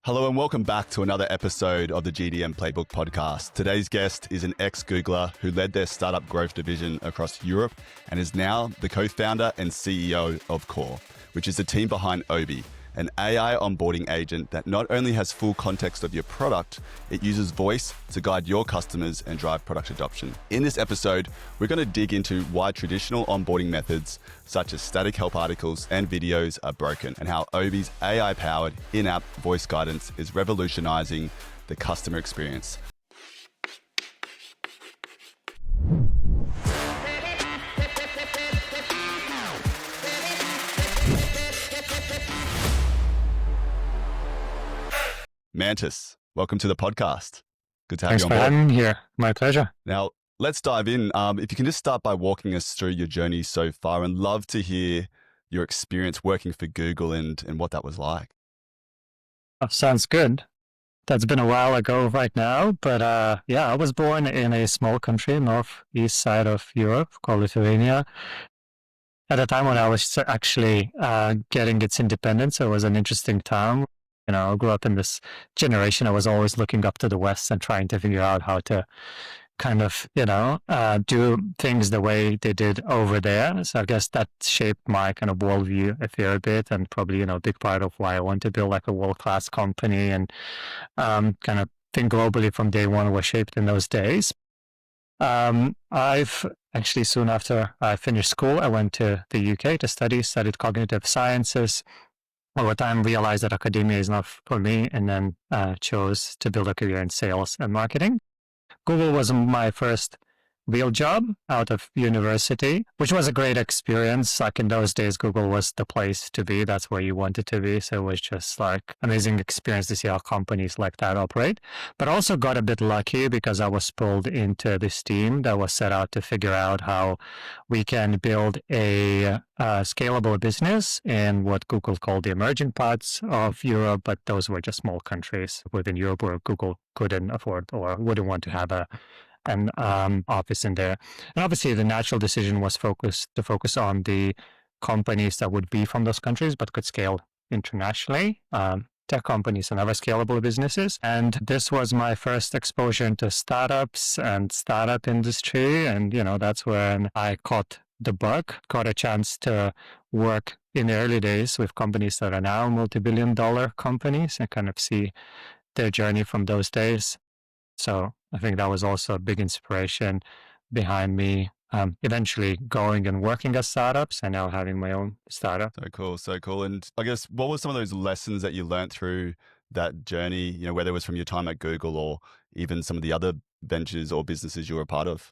Hello and welcome back to another episode of the GTM Playbook podcast. Today's guest is an ex-Googler who led their startup growth division across Europe and is now the co-founder and CEO of Core, which is the team behind Obi, an AI onboarding agent that not only has full context of your product, it uses voice to guide your customers and drive product adoption. In this episode, we're going to dig into why traditional onboarding methods such as static help articles and videos are broken and how Obi's AI-powered in-app voice guidance is revolutionizing the customer experience. Mantis, welcome to the podcast. Good to have Thanks you on for board. having me here. My pleasure. Now, let's dive in. If you can just start by walking us through your journey so far, and love to hear your experience working for Google and what that was like. Oh, sounds good. That's been a while ago right now, but I was born in a small country, northeast side of Europe called Lithuania. At a time when I was actually getting its independence, it was an interesting time. You know, I grew up in this generation. I was always looking up to the West and trying to figure out how to kind of, do things the way they did over there. So I guess that shaped my kind of worldview a fair bit, and probably, a big part of why I want to build like a world-class company and kind of think globally from day one was shaped in those days. I've actually, soon after I finished school, I went to the UK to studied cognitive sciences. Over time, realized that academia is not for me, and then chose to build a career in sales and marketing. Google was my first real job out of university, which was a great experience. Like in those days, Google was the place to be. That's where you wanted to be. So it was just like amazing experience to see how companies like that operate. But also got a bit lucky because I was pulled into this team that was set out to figure out how we can build a scalable business in what Google called the emerging parts of Europe, but those were just small countries within Europe where Google couldn't afford or wouldn't want to have an office in there. And obviously the natural decision was to focus on the companies that would be from those countries but could scale internationally, tech companies and other scalable businesses. And this was my first exposure into startups and startup industry. And, that's when I caught the bug, got a chance to work in the early days with companies that are now multi-billion-dollar companies and kind of see their journey from those days. So I think that was also a big inspiration behind me eventually going and working at startups and now having my own startup. So cool. And I guess, what were some of those lessons that you learned through that journey, whether it was from your time at Google or even some of the other ventures or businesses you were a part of?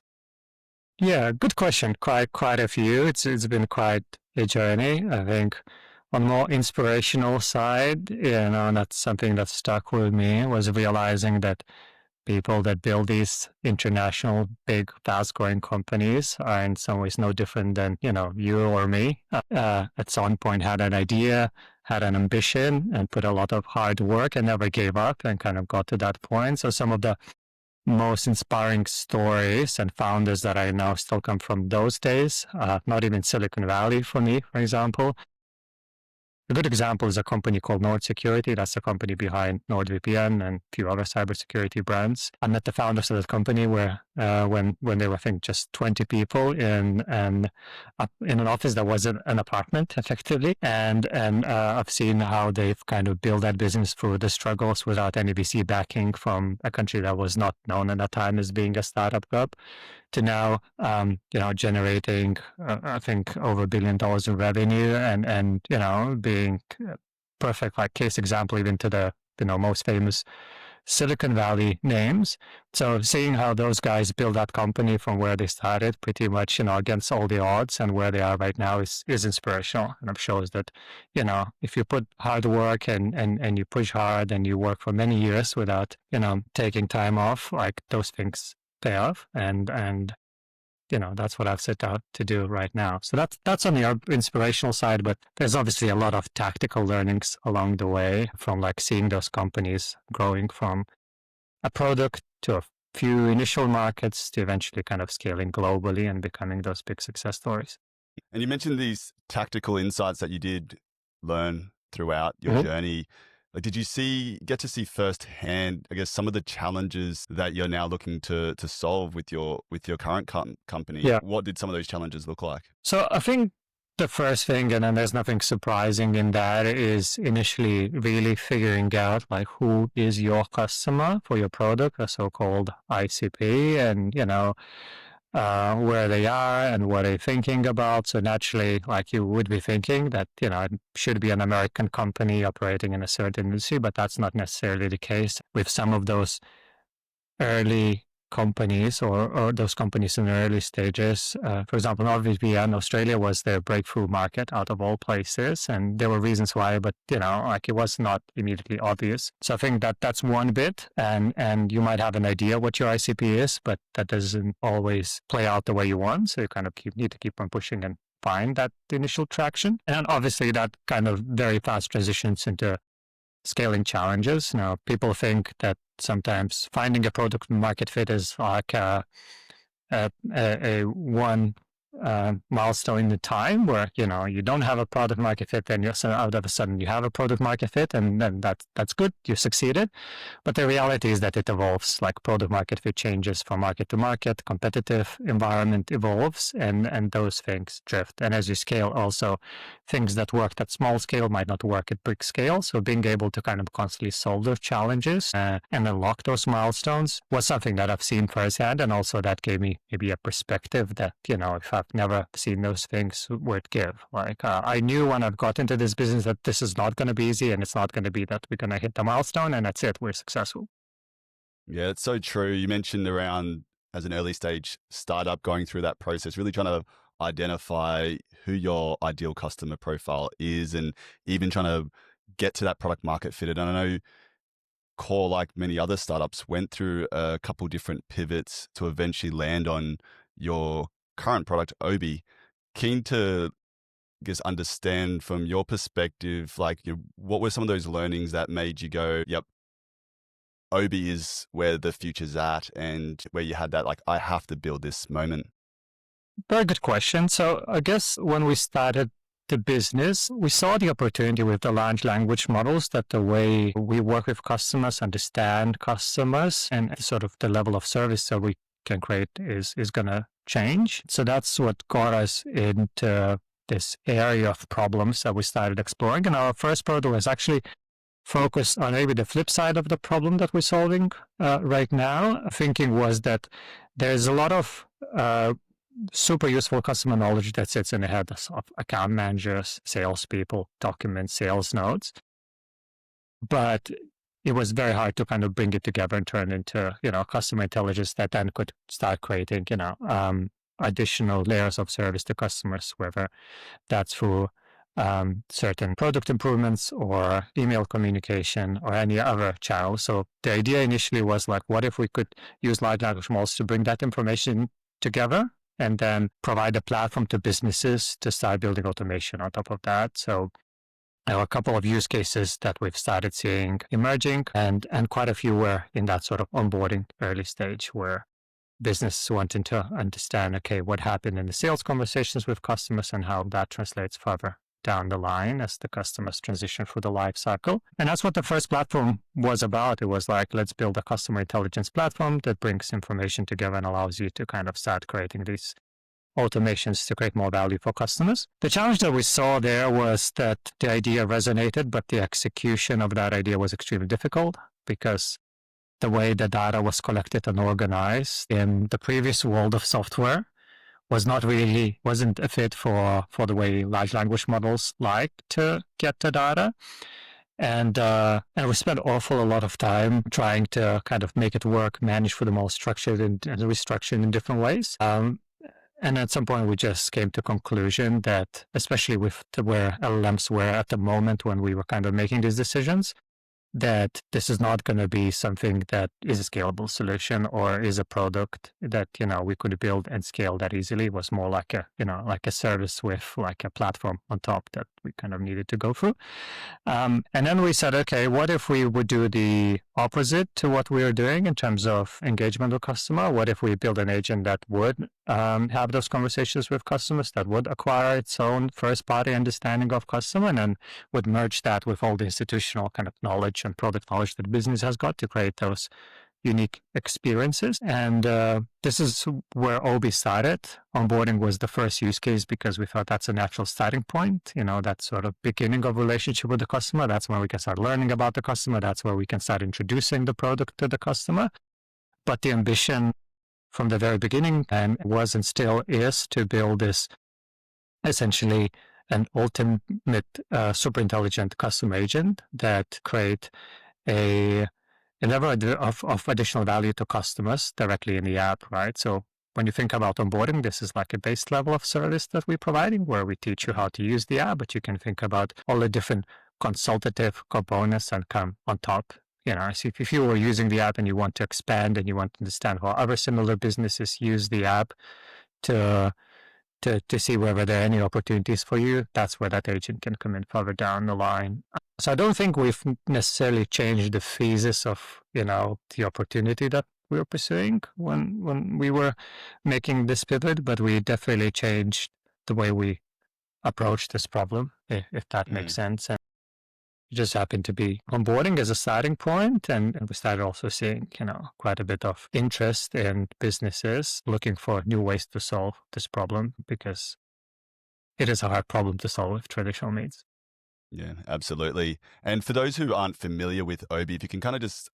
Yeah, good question. Quite a few. It's been quite a journey. I think on the more inspirational side, that's something that stuck with me, was realizing that people that build these international, big, fast-growing companies are in some ways no different than, you or me. At some point had an idea, had an ambition, and put a lot of hard work and never gave up and kind of got to that point. So some of the most inspiring stories and founders that I know still come from those days, not even Silicon Valley for me, for example. A good example is a company called Nord Security. That's the company behind NordVPN and a few other cybersecurity brands. I met the founders of that company when they were, I think, just 20 people in an office that was an apartment, effectively. And I've seen how they've kind of built that business through the struggles without any VC backing from a country that was not known at that time as being a startup hub, to now, generating, I think, over $1 billion in revenue and being perfect, like, case example even to the, most famous Silicon Valley names. So seeing how those guys build that company from where they started pretty much, against all the odds and where they are right now is inspirational. And it shows that, if you put hard work and you push hard and you work for many years without, taking time off, like, those things pay off, and that's what I've set out to do right now. So that's on the inspirational side, but there's obviously a lot of tactical learnings along the way, from like seeing those companies growing from a product to a few initial markets to eventually kind of scaling globally and becoming those big success stories. And you mentioned these tactical insights that you did learn throughout your journey. Like, did you get to see firsthand, I guess, some of the challenges that you're now looking to solve with your current company? Yeah. What did some of those challenges look like? So I think the first thing, and then there's nothing surprising in that, is initially really figuring out like who is your customer for your product, a so-called ICP, and where they are and what they're thinking about. So naturally, like you would be thinking that, it should be an American company operating in a certain industry, but that's not necessarily the case with some of those early companies or those companies in the early stages. For example, NordVPN, Australia was their breakthrough market out of all places. And there were reasons why, but like it was not immediately obvious. So I think that that's one bit. And you might have an idea what your ICP is, but that doesn't always play out the way you want. So you kind of need to keep on pushing and find that initial traction. And obviously that kind of very fast transitions into scaling challenges. Now, people think that sometimes finding a product market fit is like a one milestone in the time where you don't have a product market fit, then out of a sudden you have a product market fit, and then that's good, you succeeded. But the reality is that it evolves. Like product market fit changes from market to market, competitive environment evolves, and those things drift. And as you scale, also things that worked at small scale might not work at big scale. So being able to kind of constantly solve those challenges and unlock those milestones was something that I've seen firsthand, and also that gave me maybe a perspective that if I've never seen those things would give. Like I knew when I got into this business that this is not going to be easy, and it's not going to be that we're going to hit the milestone and that's it, we're successful. Yeah, it's so true. You mentioned around as an early stage startup going through that process, really trying to identify who your ideal customer profile is, and even trying to get to that product market fit. And I know Core, like many other startups, went through a couple different pivots to eventually land on your current product, Obi. Keen to just understand from your perspective, like what were some of those learnings that made you go, yep, Obi is where the future's at, and where you had that, like, I have to build this moment? Very good question. So I guess when we started the business, we saw the opportunity with the large language models that the way we work with customers, understand customers, and sort of the level of service that we can create is going to change. So that's what got us into this area of problems that we started exploring. And our first product was actually focused on maybe the flip side of the problem that we're solving right now. Thinking was that there's a lot of super useful customer knowledge that sits in the heads of account managers, salespeople, documents, sales notes. But it was very hard to kind of bring it together and turn into, customer intelligence that then could start creating, additional layers of service to customers, whether that's through certain product improvements or email communication or any other channel. So the idea initially was like, what if we could use large language models to bring that information together and then provide a platform to businesses to start building automation on top of that. So there are a couple of use cases that we've started seeing emerging, and quite a few were in that sort of onboarding early stage where business wanting to understand, okay, what happened in the sales conversations with customers and how that translates further down the line as the customers transition through the life cycle. And that's what the first platform was about. It was like, let's build a customer intelligence platform that brings information together and allows you to kind of start creating these automations to create more value for customers. The challenge that we saw there was that the idea resonated, but the execution of that idea was extremely difficult because the way the data was collected and organized in the previous world of software wasn't a fit for the way large language models like to get the data. And we spent a lot of time trying to kind of make it work, manage for the most structured and restructured in different ways. And at some point, we just came to conclusion that, especially with where LLMs were at the moment when we were kind of making these decisions, that this is not going to be something that is a scalable solution or is a product that, we could build and scale that easily. It was more like a service with like a platform on top that we kind of needed to go through. And then we said, okay, what if we would do the opposite to what we are doing in terms of engagement with customer? What if we build an agent that would have those conversations with customers, that would acquire its own first-party understanding of customer, and then would merge that with all the institutional kind of knowledge and product knowledge that business has got to create those unique experiences. And this is where Obi started. Onboarding was the first use case because we thought that's a natural starting point. That sort of beginning of relationship with the customer. That's when we can start learning about the customer. That's where we can start introducing the product to the customer. But the ambition from the very beginning and was and still is to build this essentially an ultimate super intelligent customer agent that create a level of additional value to customers directly in the app, right? So when you think about onboarding, this is like a base level of service that we're providing where we teach you how to use the app, but you can think about all the different consultative components and come on top. So if you were using the app and you want to expand and you want to understand how other similar businesses use the app to see whether there are any opportunities for you, that's where that agent can come in further down the line. So I don't think we've necessarily changed the thesis of, the opportunity that we were pursuing when we were making this pivot, but we definitely changed the way we approach this problem, if that makes sense. And it just happened to be onboarding as a starting point, and we started also seeing, quite a bit of interest in businesses looking for new ways to solve this problem because it is a hard problem to solve with traditional means. Yeah, absolutely. And for those who aren't familiar with Obi, if you can kind of just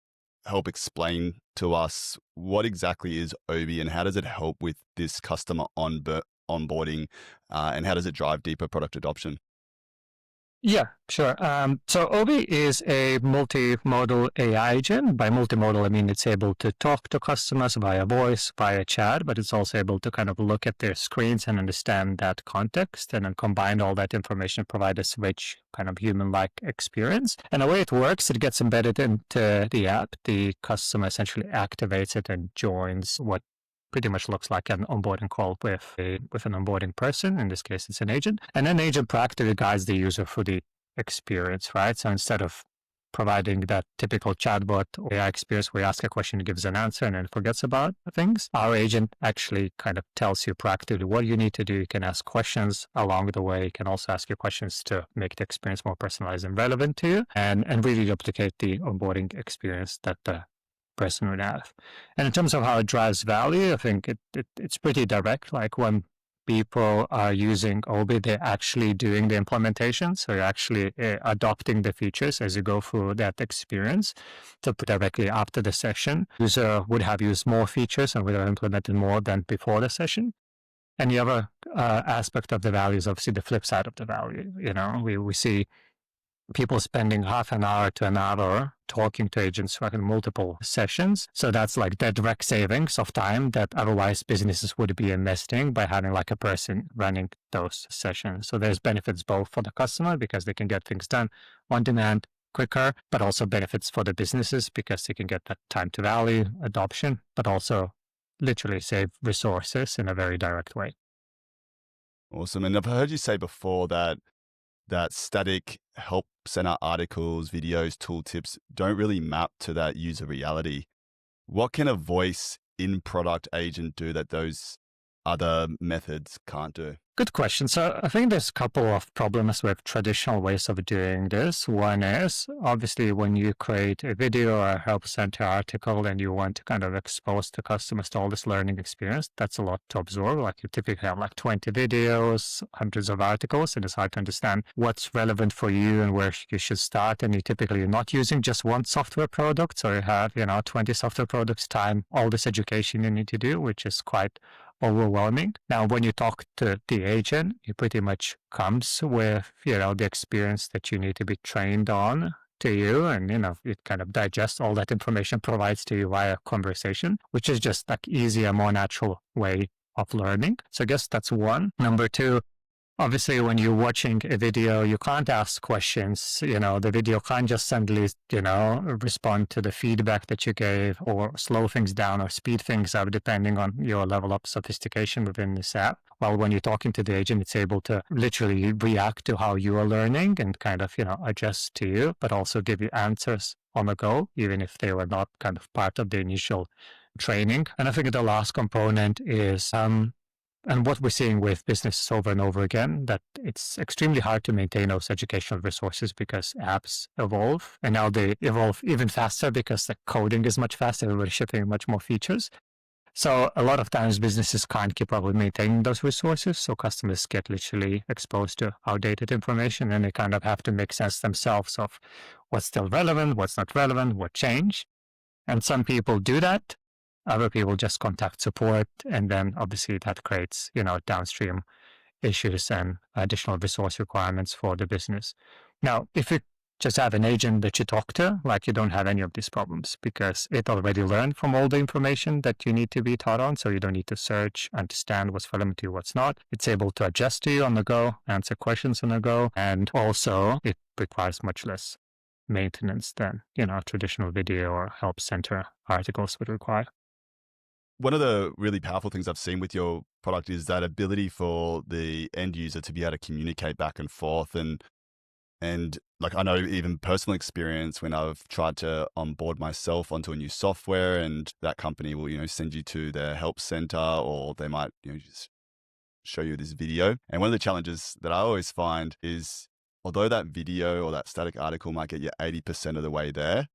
help explain to us what exactly is Obi and how does it help with this customer onboarding and how does it drive deeper product adoption? Yeah, sure. So Obi is a multimodal AI agent. By multimodal, I mean it's able to talk to customers via voice, via chat, but it's also able to kind of look at their screens and understand that context and then combine all that information, provide a rich kind of human-like experience. And the way it works, it gets embedded into the app. The customer essentially activates it and joins what pretty much looks like an onboarding call with an onboarding person. In this case, it's an agent. And then the agent proactively guides the user through the experience, right? So instead of providing that typical chatbot or AI experience where you ask a question, it gives an answer and then forgets about things, our agent actually kind of tells you proactively what you need to do. You can ask questions along the way. You can also ask your questions to make the experience more personalized and relevant to you and really duplicate the onboarding experience that the person would have. And in terms of how it drives value, I think it's pretty direct. Like when people are using Obi, they're actually doing the implementation. So you're actually adopting the features as you go through that experience. So directly after the session, user would have used more features and would have implemented more than before the session. And the other aspect of the value is obviously the flip side of the value. We see people spending half an hour to an hour talking to agents for multiple sessions. So that's like the direct savings of time that otherwise businesses would be investing by having like a person running those sessions. So there's benefits both for the customer because they can get things done on demand quicker, but also benefits for the businesses because they can get that time to value adoption, but also literally save resources in a very direct way. Awesome. And I've heard you say before that static help center articles, videos, tooltips don't really map to that user reality. What can a voice in product agent do that those other methods can't do? Good question. So I think there's a couple of problems with traditional ways of doing this. One is obviously when you create a video or a help center article and you want to kind of expose the customers to all this learning experience, that's a lot to absorb. Like you typically have like 20 videos, hundreds of articles, and it's hard to understand what's relevant for you and where you should start. And you typically are not using just one software product. So you have, 20 software products time, all this education you need to do, which is quite overwhelming. Now, when you talk to the agent, it pretty much comes with, the experience that you need to be trained on to you. And, it kind of digests all that information, provides to you via conversation, which is just like easier, more natural way of learning. So I guess that's one. Number two, obviously when you're watching a video, you can't ask questions. The video can't just suddenly, respond to the feedback that you gave, or slow things down or speed things up depending on your level of sophistication within this app. While when you're talking to the agent, it's able to literally react to how you are learning and kind of, adjust to you, but also give you answers on the go, even if they were not kind of part of the initial training. And I think the last component is, and what we're seeing with businesses over and over again, that it's extremely hard to maintain those educational resources because apps evolve, and now they evolve even faster because the coding is much faster. Everybody's shipping much more features. So a lot of times businesses can't keep up with maintaining those resources. So customers get literally exposed to outdated information, and they kind of have to make sense themselves of what's still relevant, what's not relevant, what changed. And some people do that. Other people just contact support, and then obviously that creates, downstream issues and additional resource requirements for the business. Now, if you just have an agent that you talk to, like, you don't have any of these problems because it already learned from all the information that you need to be taught on. So you don't need to search, understand what's relevant to you, what's not. It's able to adjust to you on the go, answer questions on the go, and also it requires much less maintenance than, traditional video or help center articles would require. One of the really powerful things I've seen with your product is that ability for the end user to be able to communicate back and forth. And like, I know even personal experience when I've tried to onboard myself onto a new software, and that company will, send you to their help center, or they might, just show you this video. And one of the challenges that I always find is, although that video or that static article might get you 80% of the way there,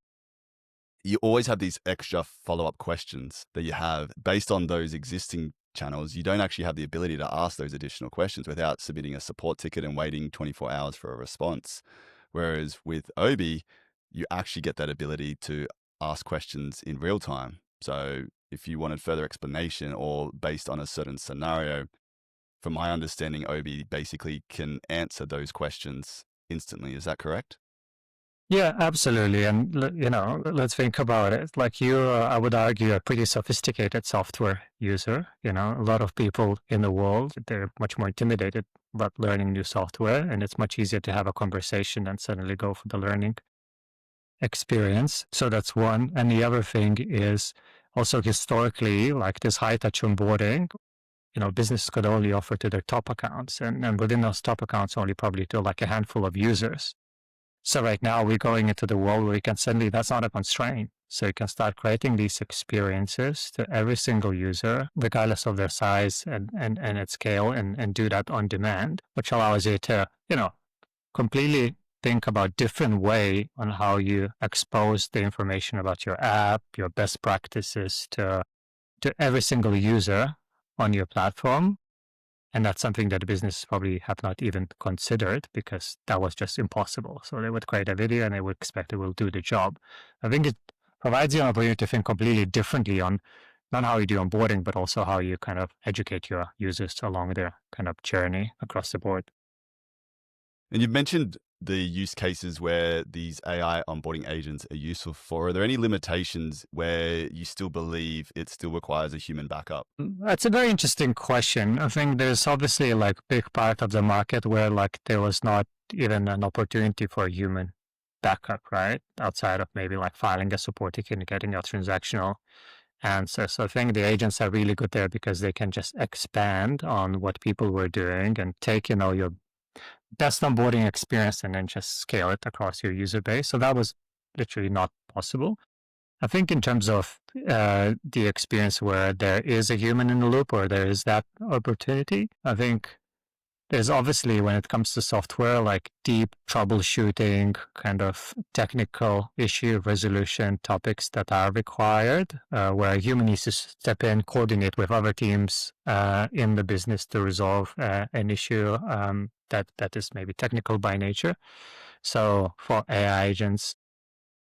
you always have these extra follow-up questions that you have based on those existing channels. You don't actually have the ability to ask those additional questions without submitting a support ticket and waiting 24 hours for a response. Whereas with Obi, you actually get that ability to ask questions in real time. So if you wanted further explanation or based on a certain scenario, from my understanding, Obi basically can answer those questions instantly. Is that correct? Yeah, absolutely. And, let's think about it. Like, you, I would argue, a pretty sophisticated software user. A lot of people in the world, they're much more intimidated about learning new software, and it's much easier to have a conversation than suddenly go for the learning experience. So that's one. And the other thing is also, historically, like, this high touch onboarding, businesses could only offer to their top accounts, and within those top accounts, only probably to like a handful of users. So right now we're going into the world where you can suddenly, that's not a constraint. So you can start creating these experiences to every single user, regardless of their size and its scale, and do that on demand, which allows you to, completely think about different way on how you expose the information about your app, your best practices to every single user on your platform. And that's something that the businesses probably have not even considered because that was just impossible. So they would create a video and they would expect it will do the job. I think it provides you an opportunity to think completely differently on not how you do onboarding, but also how you kind of educate your users along their kind of journey across the board. And you've mentioned the use cases where these AI onboarding agents are useful for. Are there any limitations where you still believe it still requires a human backup? That's a very interesting question. I think there's obviously like big part of the market where like there was not even an opportunity for a human backup, right? Outside of maybe like filing a support ticket and getting a transactional answer. So I think the agents are really good there because they can just expand on what people were doing and take, your best onboarding experience and then just scale it across your user base. So that was literally not possible. I think in terms of the experience where there is a human in the loop or there is that opportunity, I think there's obviously, when it comes to software, like deep troubleshooting, kind of technical issue resolution topics that are required, where a human needs to step in, coordinate with other teams in the business to resolve an issue that is maybe technical by nature. So for AI agents,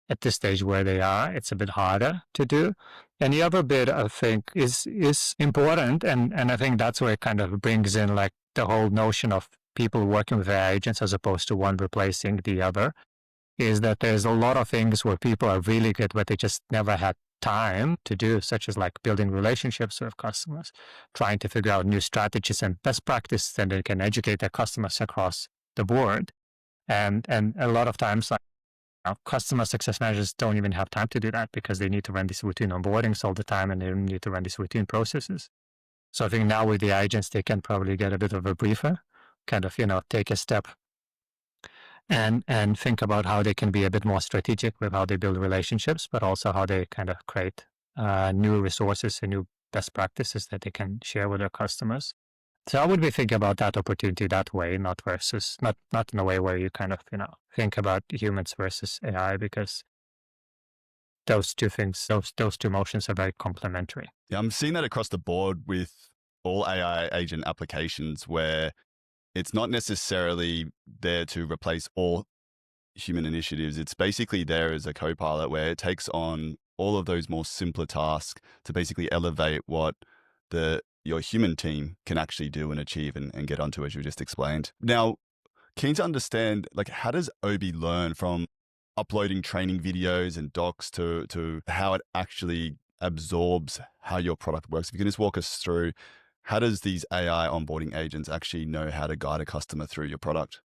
at this stage where they are, it's a bit harder to do. And the other bit, I think, is important, and I think that's where it kind of brings in like the whole notion of people working with AI agents as opposed to one replacing the other, is that there's a lot of things where people are really good, but they just never had time to do, such as like building relationships with customers, trying to figure out new strategies and best practices, and they can educate their customers across the board. And a lot of times, like, customer success managers don't even have time to do that because they need to run these routine onboardings all the time, and they need to run these routine processes. So I think now with the agents, they can probably get a bit of a briefer, kind of, take a step and think about how they can be a bit more strategic with how they build relationships, but also how they kind of create new resources and new best practices that they can share with their customers. So I would be thinking about that opportunity that way, not in a way where you kind of, think about humans versus AI, because those two things, those two motions are very complementary. Yeah, I'm seeing that across the board with all AI agent applications where it's not necessarily there to replace all human initiatives. It's basically there as a co-pilot where it takes on all of those more simpler tasks to basically elevate what your human team can actually do and achieve and get onto, as you just explained. Now, keen to understand, like, how does Obi learn from uploading training videos and docs to how it actually absorbs how your product works? If you can just walk us through, how does these AI onboarding agents actually know how to guide a customer through your product?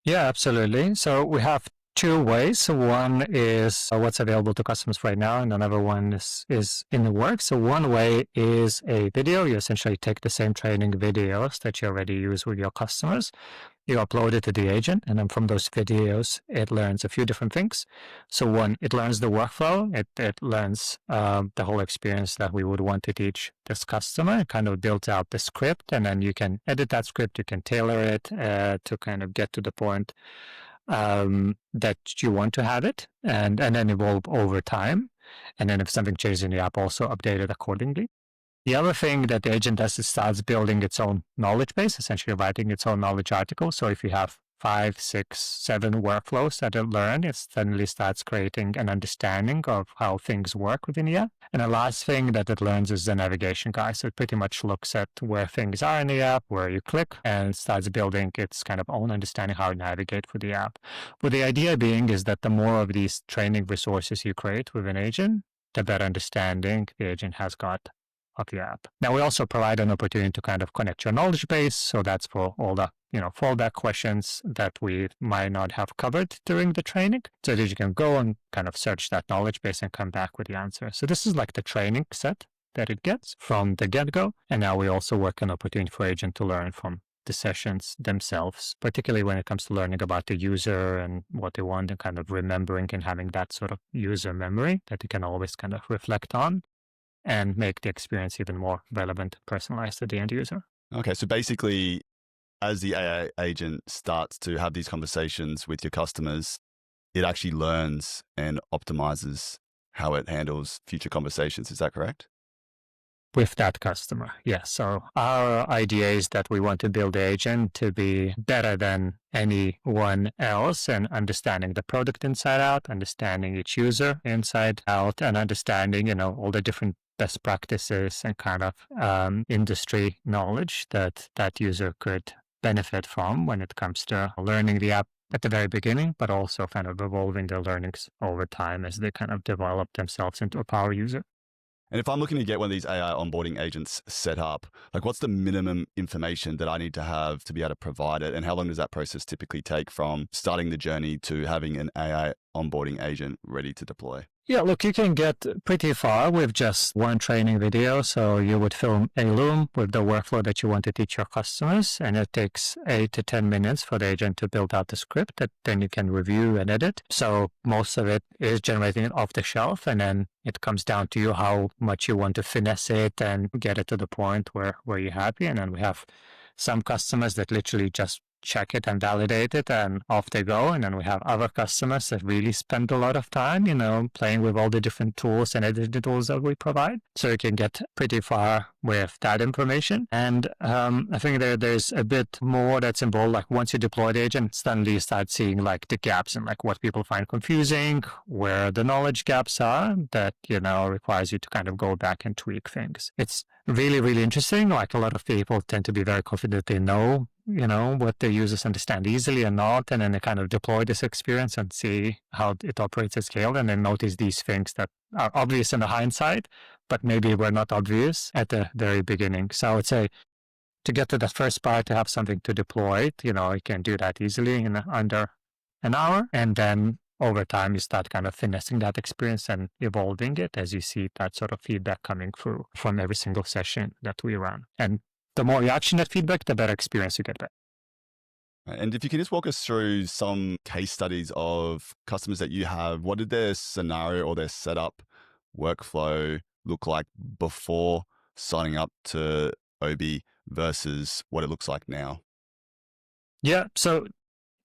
Yeah, absolutely. So we have two ways. One is what's available to customers right now, and another one is in the works. So one way is a video. You essentially take the same training videos that you already use with your customers, you upload it to the agent, and then from those videos, it learns a few different things. So one, it learns the workflow. It learns the whole experience that we would want to teach this customer. It kind of builds out the script, and then you can edit that script. You can tailor it to kind of get to the point that you want to have it, and then evolve over time. And then if something changes in the app, also update it accordingly. The other thing that the agent does is starts building its own knowledge base, essentially writing its own knowledge article. So if you have 5, 6, 7 workflows that it learned, it suddenly starts creating an understanding of how things work within the app. And the last thing that it learns is the navigation guide. So it pretty much looks at where things are in the app, where you click, and starts building its kind of own understanding how to navigate through the app. But the idea being is that the more of these training resources you create with an agent, the better understanding the agent has got of the app. Now, we also provide an opportunity to kind of connect your knowledge base. So that's for all the, fallback questions that we might not have covered during the training, so that you can go and kind of search that knowledge base and come back with the answer. So this is like the training set that it gets from the get-go. And now we also work an opportunity for agent to learn from the sessions themselves, particularly when it comes to learning about the user and what they want, and kind of remembering and having that sort of user memory that you can always kind of reflect on and make the experience even more relevant and personalized to the end user. Okay, so basically, as the AI agent starts to have these conversations with your customers, it actually learns and optimizes how it handles future conversations. Is that correct? With that customer, yes. So our idea is that we want to build the agent to be better than anyone else, and understanding the product inside out, understanding each user inside out, and understanding, all the different best practices and kind of industry knowledge that that user could benefit from when it comes to learning the app at the very beginning, but also kind of evolving their learnings over time as they kind of develop themselves into a power user. And if I'm looking to get one of these AI onboarding agents set up, like, what's the minimum information that I need to have to be able to provide it? And how long does that process typically take from starting the journey to having an AI onboarding agent ready to deploy? Yeah, look, you can get pretty far with just one training video. So you would film a Loom with the workflow that you want to teach your customers, and it takes 8 to 10 minutes for the agent to build out the script that then you can review and edit. So most of it is generating it off the shelf, and then it comes down to you how much you want to finesse it and get it to the point where you're happy. And then we have some customers that literally just check it and validate it, and off they go. And then we have other customers that really spend a lot of time, playing with all the different tools and editing tools that we provide. So you can get pretty far with that information. And I think there's a bit more that's involved. Like, once you deploy the agent, suddenly you start seeing like the gaps and like what people find confusing, where the knowledge gaps are that, requires you to kind of go back and tweak things. It's really, really interesting. Like, a lot of people tend to be very confident they know what the users understand easily and not, and then they kind of deploy this experience and see how it operates at scale, and then notice these things that are obvious in the hindsight, but maybe were not obvious at the very beginning. So I would say to get to the first part, to have something to deploy, you can do that easily in under an hour, and then over time you start kind of finessing that experience and evolving it as you see that sort of feedback coming through from every single session that we run. And the more you action that feedback, the better experience you get back. And if you can just walk us through some case studies of customers that you have, what did their scenario or their setup workflow look like before signing up to Obi versus what it looks like now? Yeah, so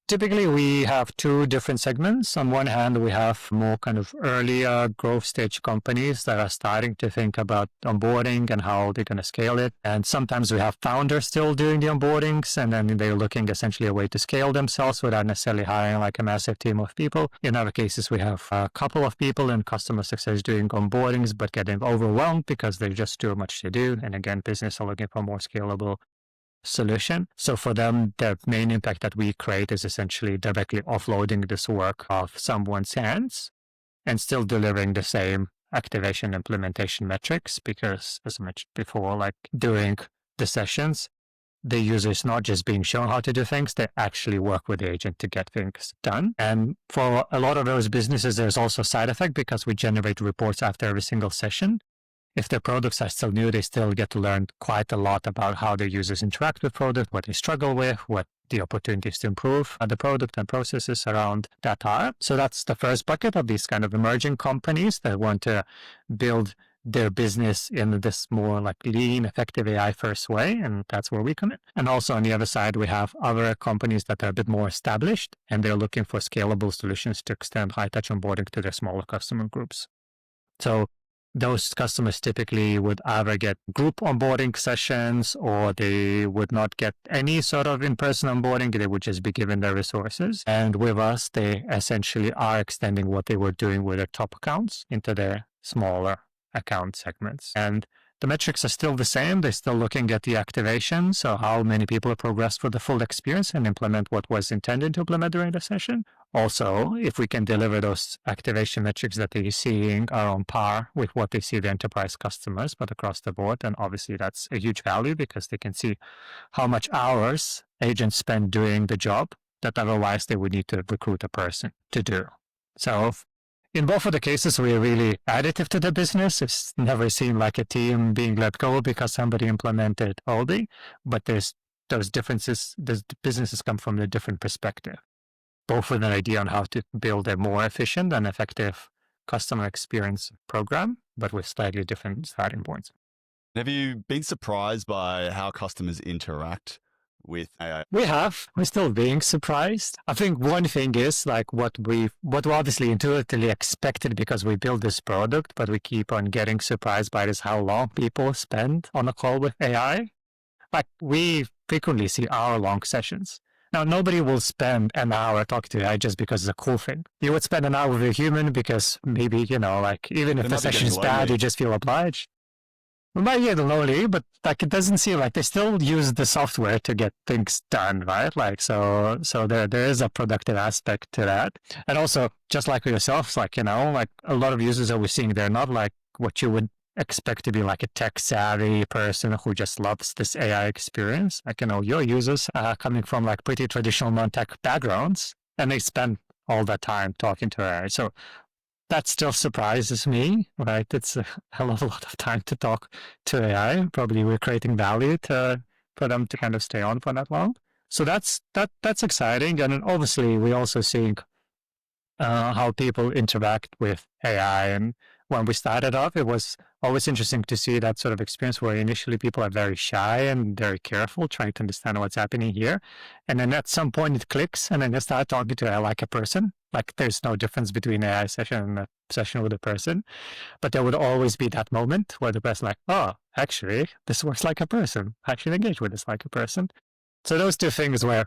typically, we have two different segments. On one hand, we have more kind of earlier growth stage companies that are starting to think about onboarding and how they're going to scale it. And sometimes we have founders still doing the onboardings, and then they're looking essentially a way to scale themselves without necessarily hiring like a massive team of people. In other cases, we have a couple of people in customer success doing onboardings, but getting overwhelmed because there's just too much to do. And again, business are looking for more scalable solution. So for them, the main impact that we create is essentially directly offloading this work off someone's hands and still delivering the same activation implementation metrics, because as I mentioned before, like during the sessions, the user is not just being shown how to do things, they actually work with the agent to get things done. And for a lot of those businesses, there's also a side effect because we generate reports after every single session. If their products are still new, they still get to learn quite a lot about how their users interact with product, what they struggle with, what the opportunities to improve the product and processes around that are. So that's the first bucket of these kind of emerging companies that want to build their business in this more like lean, effective AI first way. And that's where we come in. And also on the other side, we have other companies that are a bit more established and they're looking for scalable solutions to extend high touch onboarding to their smaller customer groups. So those customers typically would either get group onboarding sessions or they would not get any sort of in-person onboarding. They would just be given their resources. And with us, they essentially are extending what they were doing with their top accounts into their smaller account segments. And the metrics are still the same. They're still looking at the activation, so how many people have progressed for the full experience and implement what was intended to implement during the session. Also, if we can deliver those activation metrics that they're seeing are on par with what they see the enterprise customers, but across the board, then obviously that's a huge value because they can see how much hours agents spend doing the job that otherwise they would need to recruit a person to do. So in both of the cases, we're really additive to the business. It's never seen like a team being let go because somebody implemented Obi, but there's those differences. The businesses come from a different perspective, both with an idea on how to build a more efficient and effective customer experience program, but with slightly different starting points. Have you been surprised by how customers interact with AI? We're still being surprised. I think one thing is like what we obviously intuitively expected because we built this product, but we keep on getting surprised by this, how long people spend on a call with AI. Like we frequently see hour-long sessions. Now, nobody will spend an hour talking to AI just because it's a cool thing. You would spend an hour with a human because maybe, like even if the session is bad, you just feel obliged. It might get lonely, but like it doesn't seem like they still use the software to get things done, right? Like so there is a productive aspect to that. And also, just like with yourself, like like a lot of users that we're seeing, they're not like what you would expect to be like a tech savvy person who just loves this AI experience. Like your users are coming from like pretty traditional non-tech backgrounds, and they spend all that time talking to AI. So that still surprises me, right? It's a hell of a lot of time to talk to AI. Probably we're creating value for them to kind of stay on for that long. So that's exciting. And then obviously we're also seeing how people interact with AI. And when we started off, it was always interesting to see that sort of experience where initially people are very shy and very careful, trying to understand what's happening here. And then at some point it clicks, and then they start talking to AI like a person. Like there's no difference between AI session and a session with a person. But there would always be that moment where the person like, oh, actually, this works like a person. I actually engage with this like a person. So those two things were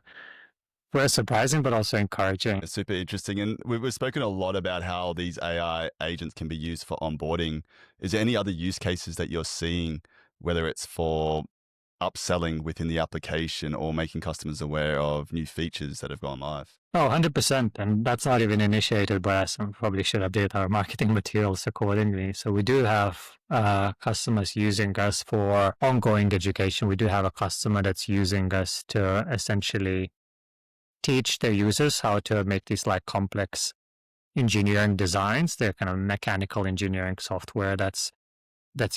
surprising, but also encouraging. It's super interesting. And we've spoken a lot about how these AI agents can be used for onboarding. Is there any other use cases that you're seeing, whether it's for upselling within the application or making customers aware of new features that have gone live? Oh, 100%. And that's not even initiated by us. And probably should update our marketing materials accordingly. So we do have customers using us for ongoing education. We do have a customer that's using us to essentially teach their users how to make these like complex engineering designs. They're kind of mechanical engineering software that's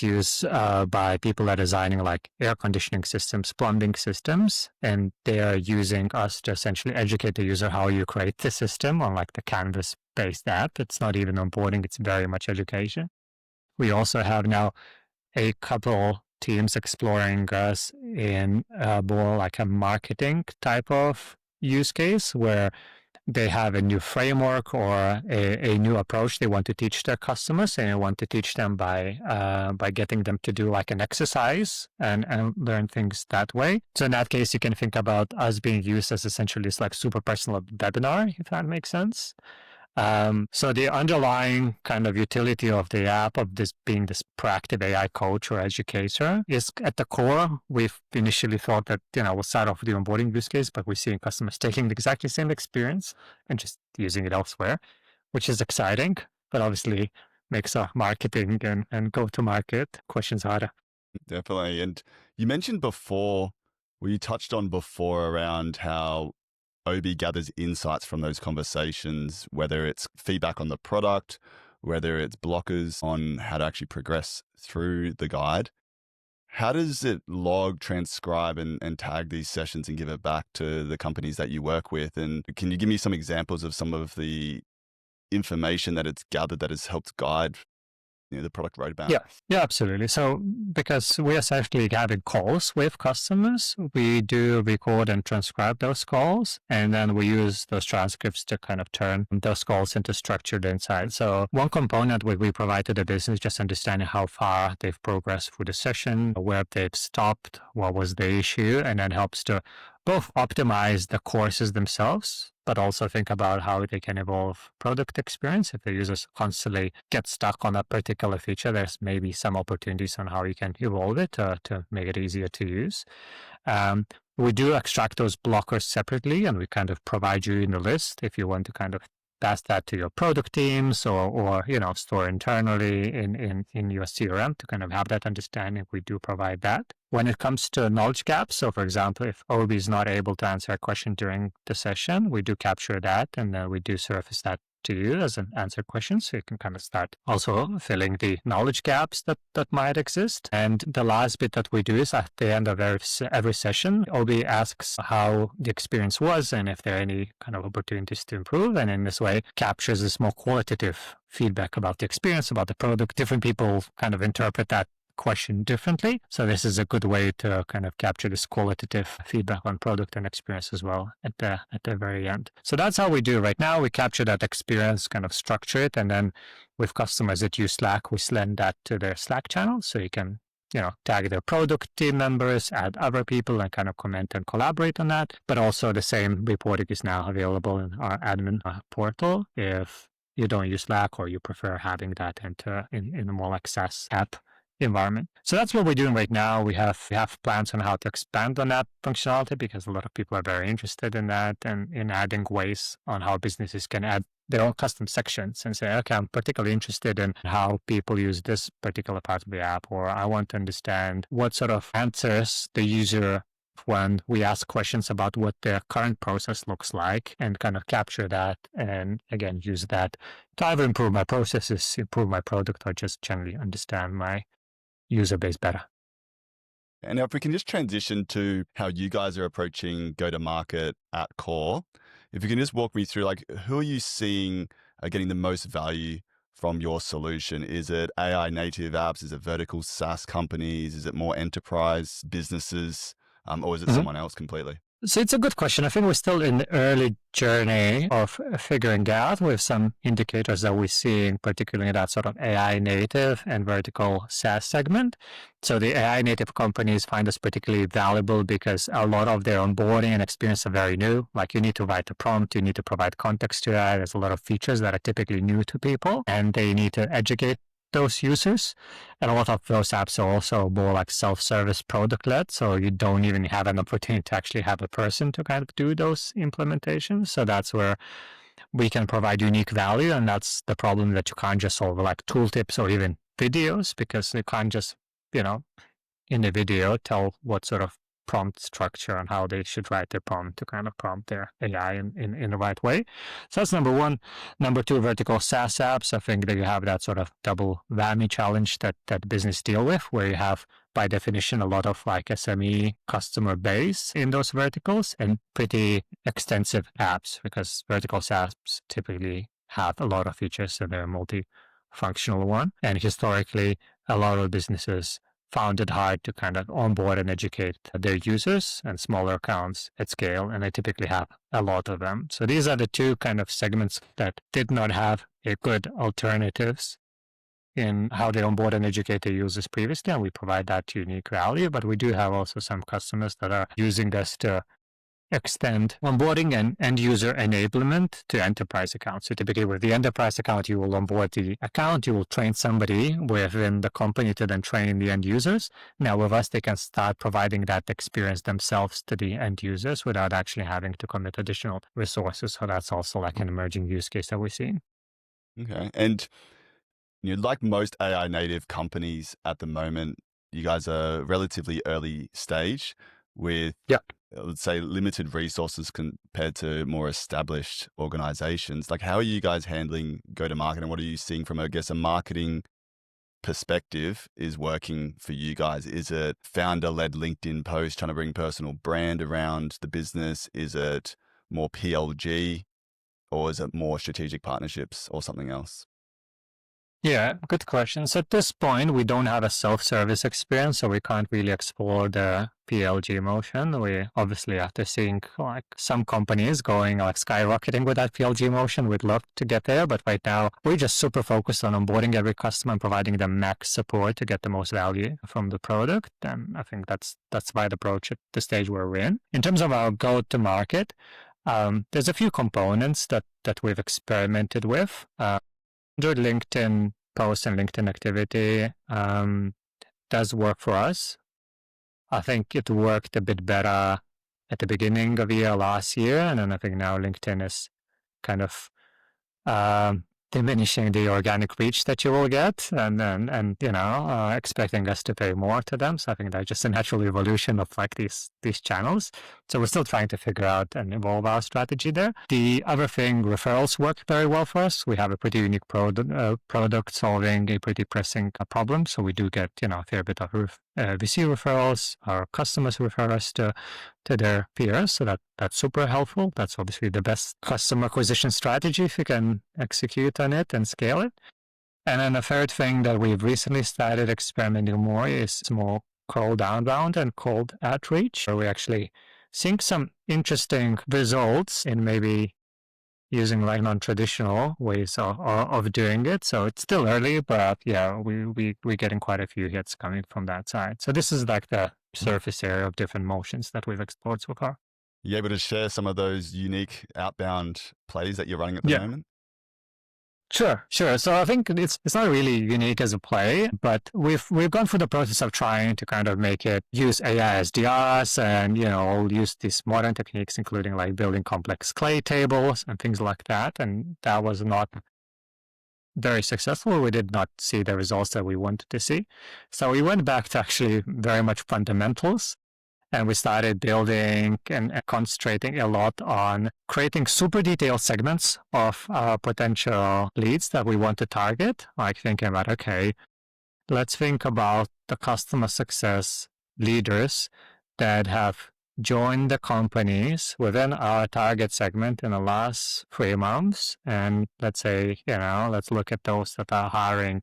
used by people that are designing like air conditioning systems, plumbing systems, and they are using us to essentially educate the user how you create the system on like the Canvas-based app. It's not even onboarding, it's very much education. We also have now a couple teams exploring us in more like a marketing type of use case where they have a new framework or a new approach they want to teach their customers, and they want to teach them by getting them to do like an exercise and learn things that way. So in that case, you can think about us being used as essentially this like super personal webinar, if that makes sense. So the underlying kind of utility of the app of this being this proactive AI coach or educator is at the core. We've initially thought that, we'll start off with the onboarding use case, but we're seeing customers taking the exactly same experience and just using it elsewhere, which is exciting, but obviously makes our marketing and go-to-market questions harder. Definitely. And you mentioned before, you touched on before around how OB gathers insights from those conversations, whether it's feedback on the product, whether it's blockers on how to actually progress through the guide. How does it log, transcribe, and tag these sessions and give it back to the companies that you work with? And can you give me some examples of some of the information that it's gathered that has helped guide the product roadmap? Yeah, absolutely. So because we essentially having calls with customers, we do record and transcribe those calls, and then we use those transcripts to kind of turn those calls into structured insights. So one component we provide to the business, just understanding how far they've progressed through the session, where they've stopped, what was the issue, and then helps to both optimize the courses themselves, but also think about how they can evolve product experience. If the users constantly get stuck on a particular feature, there's maybe some opportunities on how you can evolve it to make it easier to use. We do extract those blockers separately, and we kind of provide you in the list if you want to kind of pass that to your product teams or store internally in your CRM to kind of have that understanding. We do provide that. When it comes to knowledge gaps, so for example, if OB is not able to answer a question during the session, we do capture that, and then we do surface that to you as an answer question, so you can kind of start also filling the knowledge gaps that might exist. And the last bit that we do is at the end of every session, OB asks how the experience was and if there are any kind of opportunities to improve, and in this way captures this more qualitative feedback about the experience, about the product. Different people kind of interpret that question differently. So this is a good way to kind of capture this qualitative feedback on product and experience as well at the very end. So that's how we do right now. We capture that experience, kind of structure it, and then with customers that use Slack, we send that to their Slack channel, so you can tag their product team members, add other people, and kind of comment and collaborate on that. But also the same reporting is now available in our admin portal if you don't use Slack or you prefer having that in a more like SaaS app environment. So that's what we're doing right now. We have plans on how to expand on that functionality because a lot of people are very interested in that and in adding ways on how businesses can add their own custom sections and say, okay, I'm particularly interested in how people use this particular part of the app, or I want to understand what sort of answers the user when we ask questions about what their current process looks like, and kind of capture that and again use that to either improve my processes, improve my product, or just generally understand my user base better. And if we can just transition to how you guys are approaching go-to-market at Core, if you can just walk me through, like, who are you seeing are getting the most value from your solution? Is it AI native apps? Is it vertical SaaS companies? Is it more enterprise businesses? Or is it someone else completely? So it's a good question. I think we're still in the early journey of figuring out with some indicators that we're seeing, particularly in that sort of AI native and vertical SaaS segment. So the AI native companies find us particularly valuable because a lot of their onboarding and experience are very new. Like you need to write a prompt, you need to provide context to that. There's a lot of features that are typically new to people, and they need to educate those users. And a lot of those apps are also more like self-service product-led, so you don't even have an opportunity to actually have a person to kind of do those implementations. So that's where we can provide unique value, and that's the problem that you can't just solve like tooltips or even videos, because you can't just, in the video tell what sort of prompt structure and how they should write their prompt to kind of prompt their AI in the right way. So that's number one. Number two, vertical SaaS apps. I think that you have that sort of double whammy challenge that business deal with, where you have, by definition, a lot of like SME customer base in those verticals and pretty extensive apps, because vertical SaaS typically have a lot of features and they're a multi-functional one. And historically, a lot of businesses found it hard to kind of onboard and educate their users and smaller accounts at scale, and they typically have a lot of them. So these are the two kind of segments that did not have a good alternatives in how they onboard and educate their users previously, and we provide that unique value. But we do have also some customers that are using us to extend onboarding and end user enablement to enterprise accounts. So typically with the enterprise account, you will onboard the account, you will train somebody within the company to then train the end users. Now with us, they can start providing that experience themselves to the end users without actually having to commit additional resources. So that's also like an emerging use case that we're seeing. Okay. And like most AI native companies at the moment, you guys are relatively early stage with, I would say, limited resources compared to more established organizations. Like, how are you guys handling go-to-market, and what are you seeing from, I guess, a marketing perspective is working for you guys? Is it founder-led LinkedIn post trying to bring personal brand around the business? Is it more PLG, or is it more strategic partnerships or something else? Yeah, good question. So at this point, we don't have a self-service experience, so we can't really explore the PLG motion. We obviously, after seeing like some companies going like skyrocketing with that PLG motion, we'd love to get there. But right now, we're just super focused on onboarding every customer and providing them max support to get the most value from the product. And I think that's the right approach at the stage where we're in. In terms of our go-to-market, there's a few components that we've experimented with. LinkedIn posts and LinkedIn activity does work for us. I think it worked a bit better at the beginning of the year last year, and then I think now LinkedIn is kind of diminishing the organic reach that you will get, and expecting us to pay more to them. So I think that's just a natural evolution of like these channels. So we're still trying to figure out and evolve our strategy there. The other thing, referrals work very well for us. We have a pretty unique product solving a pretty pressing problem. So we do get a fair bit of VC referrals. Our customers refer us to their peers. So that's super helpful. That's obviously the best customer acquisition strategy if you can execute on it and scale it. And then the third thing that we've recently started experimenting more is more cold outbound and cold outreach, where we actually seeing some interesting results in maybe using like non-traditional ways of doing it. So it's still early, but yeah, we're getting quite a few hits coming from that side. So this is like the surface area of different motions that we've explored so far. You able to share some of those unique outbound plays that you're running at the moment? Sure. So I think it's not really unique as a play, but we've gone through the process of trying to kind of make it use AI SDRs and use these modern techniques, including like building complex clay tables and things like that. And that was not very successful. We did not see the results that we wanted to see. So we went back to actually very much fundamentals. And we started building and concentrating a lot on creating super detailed segments of our potential leads that we want to target. Like thinking about, okay, let's think about the customer success leaders that have joined the companies within our target segment in the last 3 months. And let's say, let's look at those that are hiring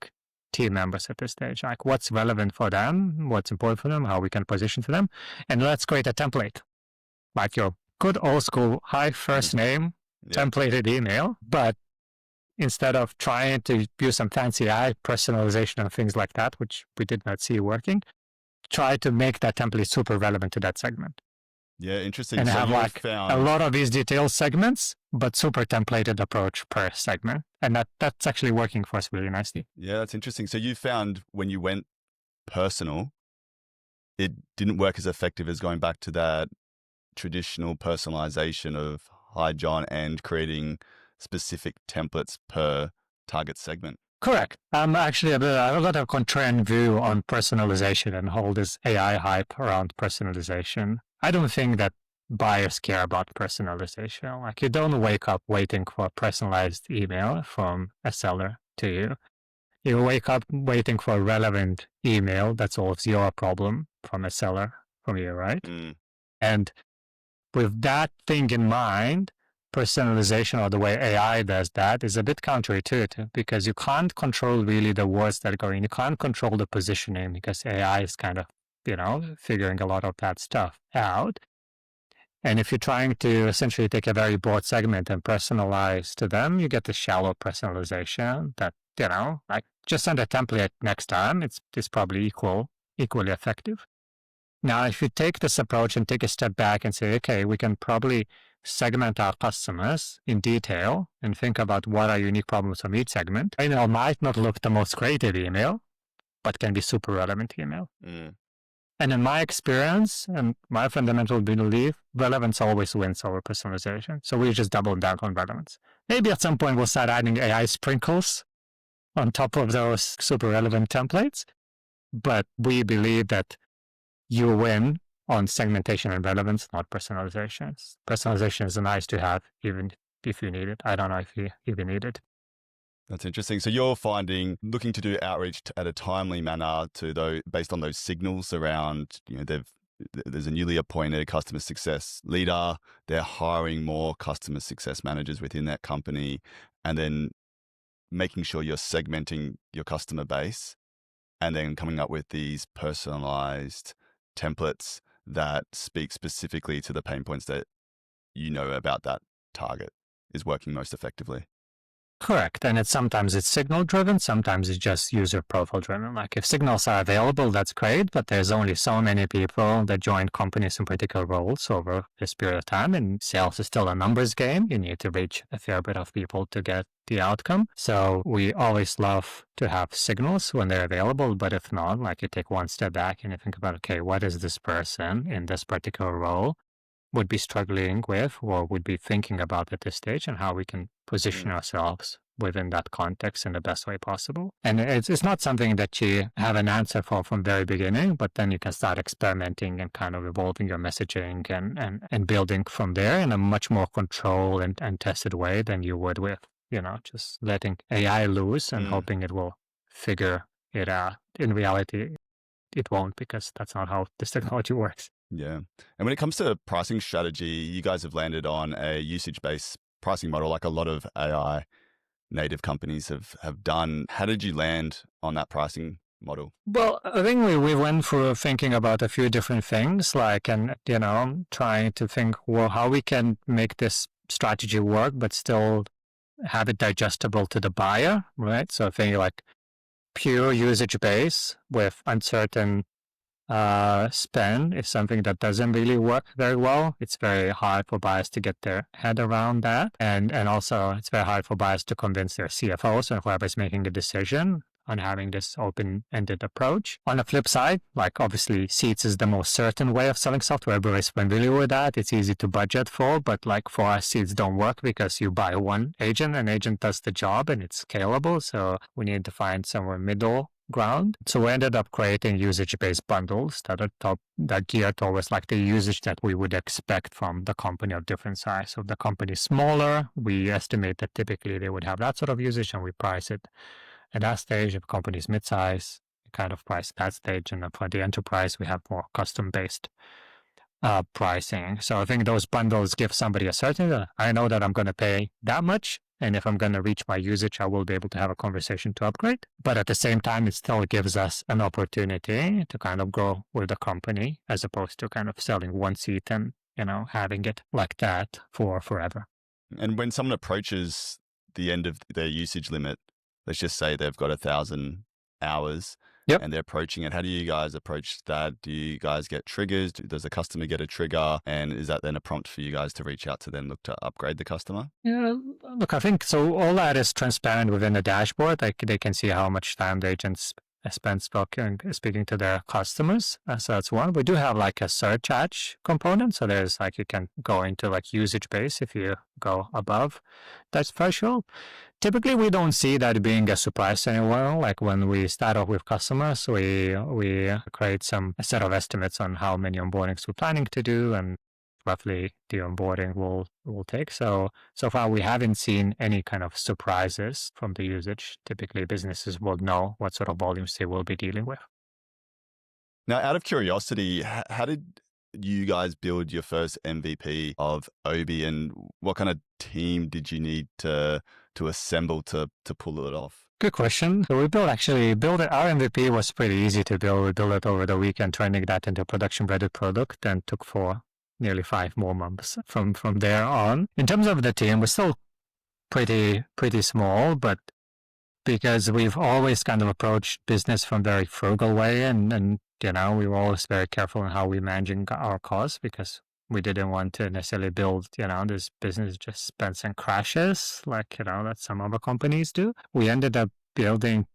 team members at this stage, like what's relevant for them, what's important for them, how we can position for them. And let's create a template, like your good old school high first name templated email. But instead of trying to use some fancy AI personalization and things like that, which we did not see working, try to make that template super relevant to that segment. Yeah, interesting. And So have you like a lot of these detailed segments, but super templated approach per segment. And that's actually working for us really nicely. Yeah, that's interesting. So you found when you went personal, it didn't work as effective as going back to that traditional personalization of hi John and creating specific templates per target segment. Correct. I'm actually I have a lot of contrarian view on personalization and hold this AI hype around personalization. I don't think that buyers care about personalization. Like you don't wake up waiting for a personalized email from a seller to you. You wake up waiting for a relevant email that solves your problem from a seller from you, right? Mm. And with that thing in mind, personalization or the way AI does that is a bit counterintuitive because you can't control really the words that go in. You can't control the positioning because AI is kind of, figuring a lot of that stuff out. And if you're trying to essentially take a very broad segment and personalize to them, you get the shallow personalization that, like just send a template next time. It's probably equally effective. Now, if you take this approach and take a step back and say, okay, we can probably segment our customers in detail and think about what are unique problems from each segment. Email might not look the most creative email, but can be super relevant email. Mm. And in my experience and my fundamental belief, relevance always wins over personalization. So we just double down on relevance. Maybe at some point we'll start adding AI sprinkles on top of those super relevant templates. But we believe that you win on segmentation and relevance, not personalization. Personalization is nice to have, even if you need it. I don't know if you even need it. That's interesting. So you're looking to do outreach at a timely manner to those based on those signals around, there's a newly appointed customer success leader. They're hiring more customer success managers within that company, and then making sure you're segmenting your customer base and then coming up with these personalized templates that speak specifically to the pain points that you know about that target is working most effectively. Correct. And sometimes it's signal driven, sometimes it's just user profile driven. Like if signals are available, that's great, but there's only so many people that join companies in particular roles over this period of time. And sales is still a numbers game. You need to reach a fair bit of people to get the outcome. So we always love to have signals when they're available, but if not, like you take one step back and you think about, okay, what is this person in this particular role would be struggling with or would be thinking about at this stage, and how we can position ourselves within that context in the best way possible. And it's not something that you have an answer for from very beginning, but then you can start experimenting and kind of evolving your messaging and building from there in a much more controlled and tested way than you would with, just letting AI loose and hoping it will figure it out. In reality, it won't, because that's not how this technology works. Yeah. And when it comes to pricing strategy, you guys have landed on a usage-based pricing model like a lot of AI native companies have done. How did you land on that pricing model? Well, I think we went through thinking about a few different things, and trying to think, well, how we can make this strategy work, but still have it digestible to the buyer, right? So thinking like pure usage base with uncertain spend is something that doesn't really work very well. It's very hard for buyers to get their head around that. And also it's very hard for buyers to convince their CFOs and whoever's making the decision on having this open-ended approach. On the flip side, like obviously seats is the most certain way of selling software. Everybody's familiar with that. It's easy to budget for, but like for us, seats don't work because you buy one agent, an agent does the job and it's scalable. So we need to find somewhere middle ground. So we ended up creating usage-based bundles that geared towards like the usage that we would expect from the company of different size. So if the company is smaller, we estimate that typically they would have that sort of usage, and we price it at that stage. If a company is mid-size, we kind of price at that stage. And for the enterprise, we have more custom-based pricing. So I think those bundles give somebody a certainty. I know that I'm going to pay that much, and if I'm going to reach my usage, I will be able to have a conversation to upgrade. But at the same time, it still gives us an opportunity to kind of grow with the company, as opposed to kind of selling one seat and, having it like that for forever. And when someone approaches the end of their usage limit, let's just say they've got 1,000 hours, Yep. and they're approaching it. How do you guys approach that? Do you guys get triggers? Does the customer get a trigger? And is that then a prompt for you guys to reach out to then look to upgrade the customer? Yeah, look, I think so. All that is transparent within the dashboard. Like they can see how much time the agents spend speaking to their customers. So that's one. We do have like a surcharge component. So there's like you can go into like usage base if you go above that threshold. Typically, we don't see that being a surprise anywhere. Like when we start off with customers, we create a set of estimates on how many onboardings we're planning to do and roughly the onboarding will take. So far we haven't seen any kind of surprises from the usage. Typically businesses will know what sort of volumes they will be dealing with. Now, out of curiosity, how did you guys build your first MVP of Obi, and what kind of team did you need to assemble to pull it off? Good question. So we built it. Our MVP was pretty easy to build. We built it over the weekend, turning that into a production-ready product, and took nearly 5 more months from there on. In terms of the team, we're still pretty small, but because we've always kind of approached business from a very frugal way, and we were always very careful in how we're managing our costs, because we didn't want to necessarily build, this business just spends and crashes like, that some other companies do. We ended up building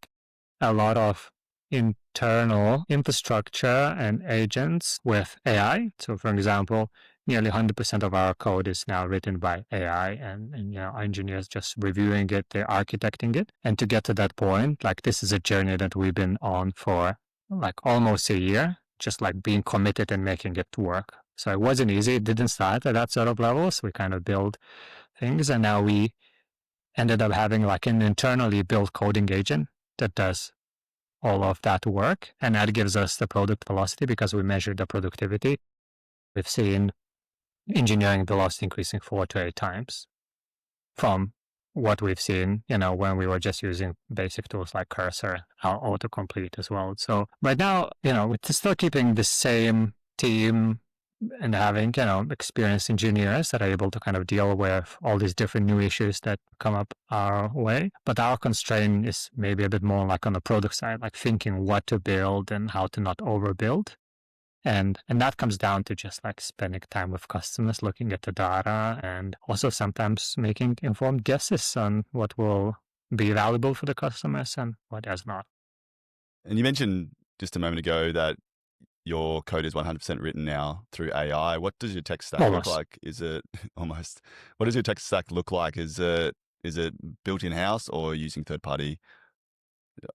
a lot of internal infrastructure and agents with AI. So for example, nearly 100% of our code is now written by AI, and our engineers just reviewing it, they're architecting it. And to get to that point, like this is a journey that we've been on for like almost a year, just like being committed and making it work. So it wasn't easy. It didn't start at that sort of level. So we kind of build things, and now we ended up having like an internally built coding agent that does all of that work, and that gives us the product velocity because we measure the productivity. We've seen engineering velocity increasing 4 to 8 times from what we've seen, when we were just using basic tools like Cursor, our autocomplete as well. So right now, we're still keeping the same team and having, experienced engineers that are able to kind of deal with all these different new issues that come up our way. But our constraint is maybe a bit more like on the product side, like thinking what to build and how to not overbuild. And that comes down to just like spending time with customers, looking at the data, and also sometimes making informed guesses on what will be valuable for the customers and what is not. And you mentioned just a moment ago that your code is 100% written now through AI. What does your tech stack look like? Is it almost? What does your tech stack look like? Is it built in house or using third party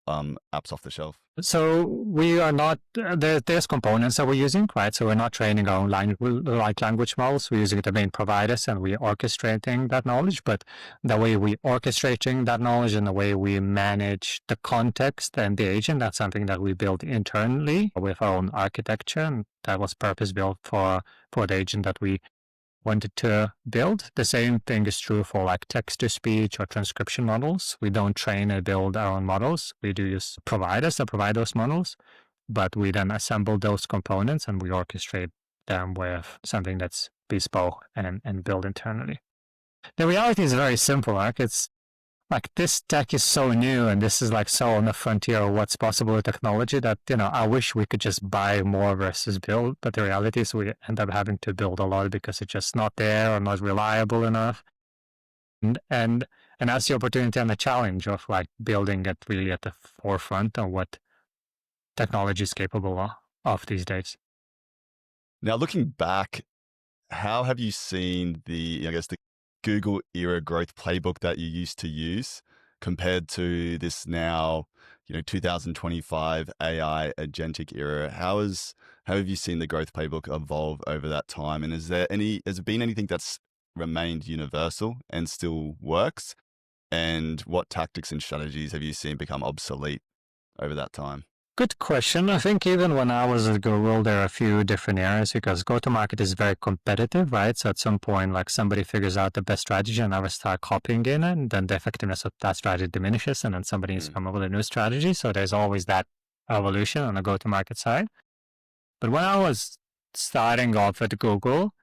apps off the shelf? So we are not. There's components that we're using, right? So we're not training our own language models. We're using the main providers, and we're orchestrating that knowledge. But the way we orchestrating that knowledge and the way we manage the context and the agent, that's something that we built internally with our own architecture, and that was purpose built for the agent that we wanted to build. The same thing is true for like text-to-speech or transcription models. We don't train and build our own models. We do use providers that provide those models, but we then assemble those components and we orchestrate them with something that's bespoke and built internally. The reality is very simple. Like it's like this tech is so new and this is like so on the frontier of what's possible with technology that, I wish we could just buy more versus build. But the reality is we end up having to build a lot because it's just not there or not reliable enough. And that's the opportunity and the challenge of like building it really at the forefront of what technology is capable of these days. Now, looking back, how have you seen the Google era growth playbook that you used to use compared to this now, 2025 AI agentic era? How have you seen the growth playbook evolve over that time? And has there been anything that's remained universal and still works? And what tactics and strategies have you seen become obsolete over that time? Good question. I think even when I was at Google, there are a few different areas because go-to-market is very competitive, right? So at some point, like somebody figures out the best strategy and others start copying in it, and then the effectiveness of that strategy diminishes, and then somebody needs to come up with a new strategy. So there's always that evolution on the go-to-market side. But when I was starting off at Google,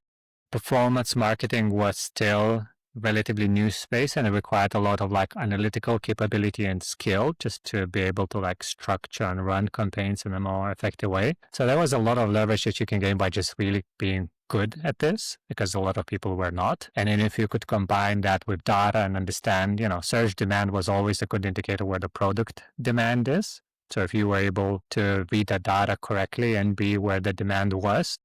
performance marketing was still relatively new space, and it required a lot of like analytical capability and skill just to be able to like structure and run campaigns in a more effective way. So there was a lot of leverage that you can gain by just really being good at this, because a lot of people were not. And then if you could combine that with data and understand, search demand was always a good indicator where the product demand is. So if you were able to read the data correctly and be where the demand was,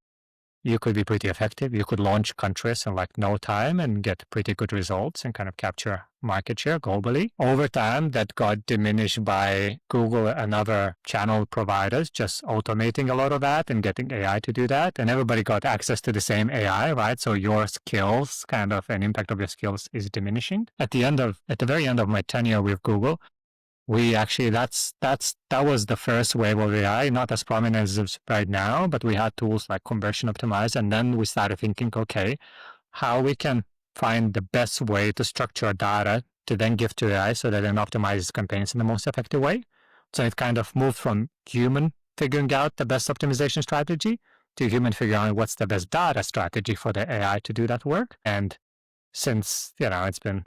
you could be pretty effective. You could launch countries in like no time and get pretty good results and kind of capture market share globally. Over time, that got diminished by Google and other channel providers just automating a lot of that and getting AI to do that. And everybody got access to the same AI, right? So your skills kind of an impact of your skills is diminishing. At the very end of my tenure with Google, we actually, that was the first wave of AI, not as prominent as right now, but we had tools like Conversion Optimize. And then we started thinking, okay, how we can find the best way to structure data to then give to AI so that it optimizes campaigns in the most effective way. So it kind of moved from human figuring out the best optimization strategy to human figuring out what's the best data strategy for the AI to do that work. And since, it's been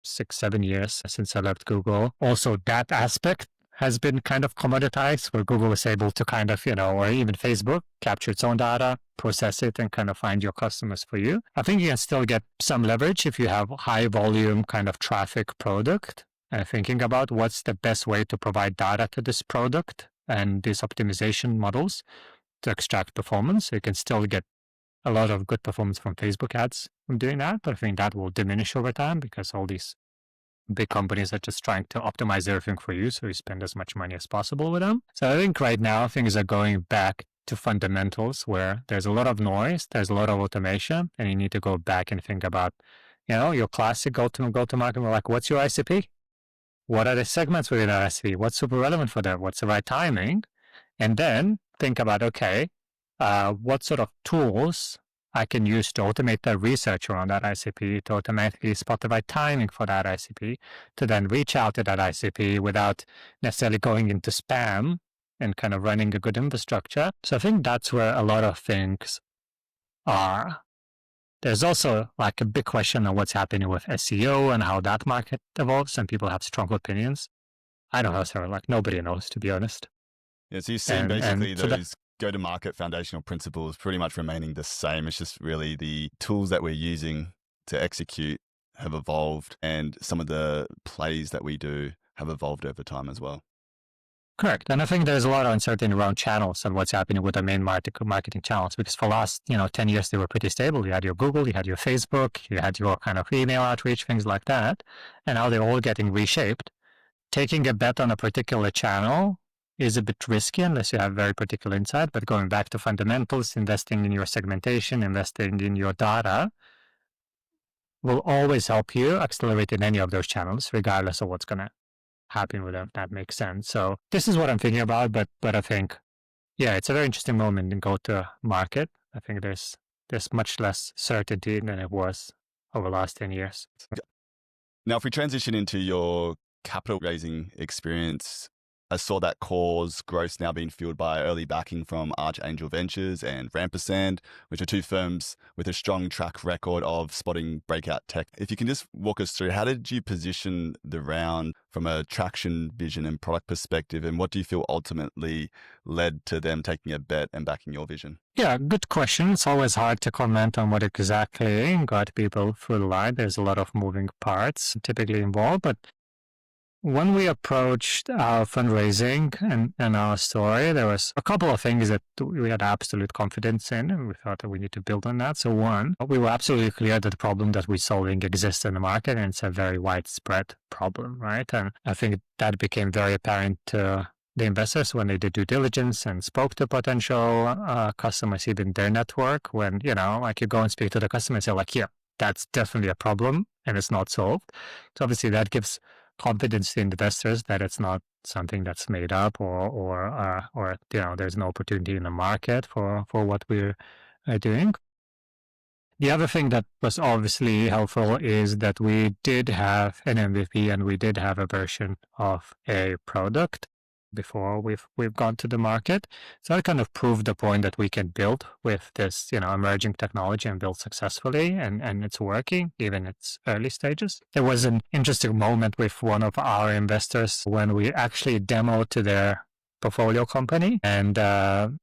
6-7 years since I left Google, also that aspect has been kind of commoditized, where Google is able to kind of, or even Facebook, capture its own data, process it, and kind of find your customers for you. I think you can still get some leverage if you have high volume kind of traffic product, and thinking about what's the best way to provide data to this product and these optimization models to extract performance. So you can still get a lot of good performance from Facebook ads from doing that, but I think that will diminish over time because all these big companies are just trying to optimize everything for you, so you spend as much money as possible with them. So I think right now things are going back to fundamentals where there's a lot of noise, there's a lot of automation, and you need to go back and think about, your classic go-to-market, like what's your ICP? What are the segments within our ICP? What's super relevant for them? What's the right timing? And then think about, okay, what sort of tools I can use to automate the research around that ICP, to automatically spot the right timing for that ICP, to then reach out to that ICP without necessarily going into spam and kind of running a good infrastructure. So I think that's where a lot of things are. There's also like a big question on what's happening with SEO and how that market evolves, and people have strong opinions. I don't know, sir. Like nobody knows, to be honest. Yeah, so you've seen basically those go-to-market foundational principles pretty much remaining the same. It's just really the tools that we're using to execute have evolved, and some of the plays that we do have evolved over time as well. Correct. And I think there's a lot of uncertainty around channels and what's happening with the main marketing channels, because for the last 10 years, they were pretty stable. You had your Google, you had your Facebook, you had your kind of email outreach, things like that. And now they're all getting reshaped. Taking a bet on a particular channel is a bit risky unless you have very particular insight, but going back to fundamentals, investing in your segmentation, investing in your data will always help you accelerate in any of those channels, regardless of what's going to happen with them. That makes sense. So this is what I'm thinking about, but I think, it's a very interesting moment in go-to-market. I think there's much less certainty than it was over the last 10 years. Now, if we transition into your capital raising experience, I saw that Core's growth now being fueled by early backing from Archangel Ventures and Rampersand, which are two firms with a strong track record of spotting breakout tech. If you can just walk us through, how did you position the round from a traction, vision, and product perspective, and what do you feel ultimately led to them taking a bet and backing your vision? Yeah, good question. It's always hard to comment on what exactly got people through the line. There's a lot of moving parts typically involved, but when we approached our fundraising and our story, there was a couple of things that we had absolute confidence in, and we thought that we need to build on that. So one, we were absolutely clear that the problem that we're solving exists in the market, and it's a very widespread problem, right? And I think that became very apparent to the investors when they did due diligence and spoke to potential customers, even their network, when, like you go and speak to the customer and say like, yeah, that's definitely a problem and it's not solved. So obviously that gives confidence to investors that it's not something that's made up or there's no opportunity in the market for what we're doing. The other thing that was obviously helpful is that we did have an MVP and we did have a version of a product before we've gone to the market. So that kind of proved the point that we can build with this, emerging technology and build successfully, and it's working even its early stages. There was an interesting moment with one of our investors when we actually demoed to their portfolio company, and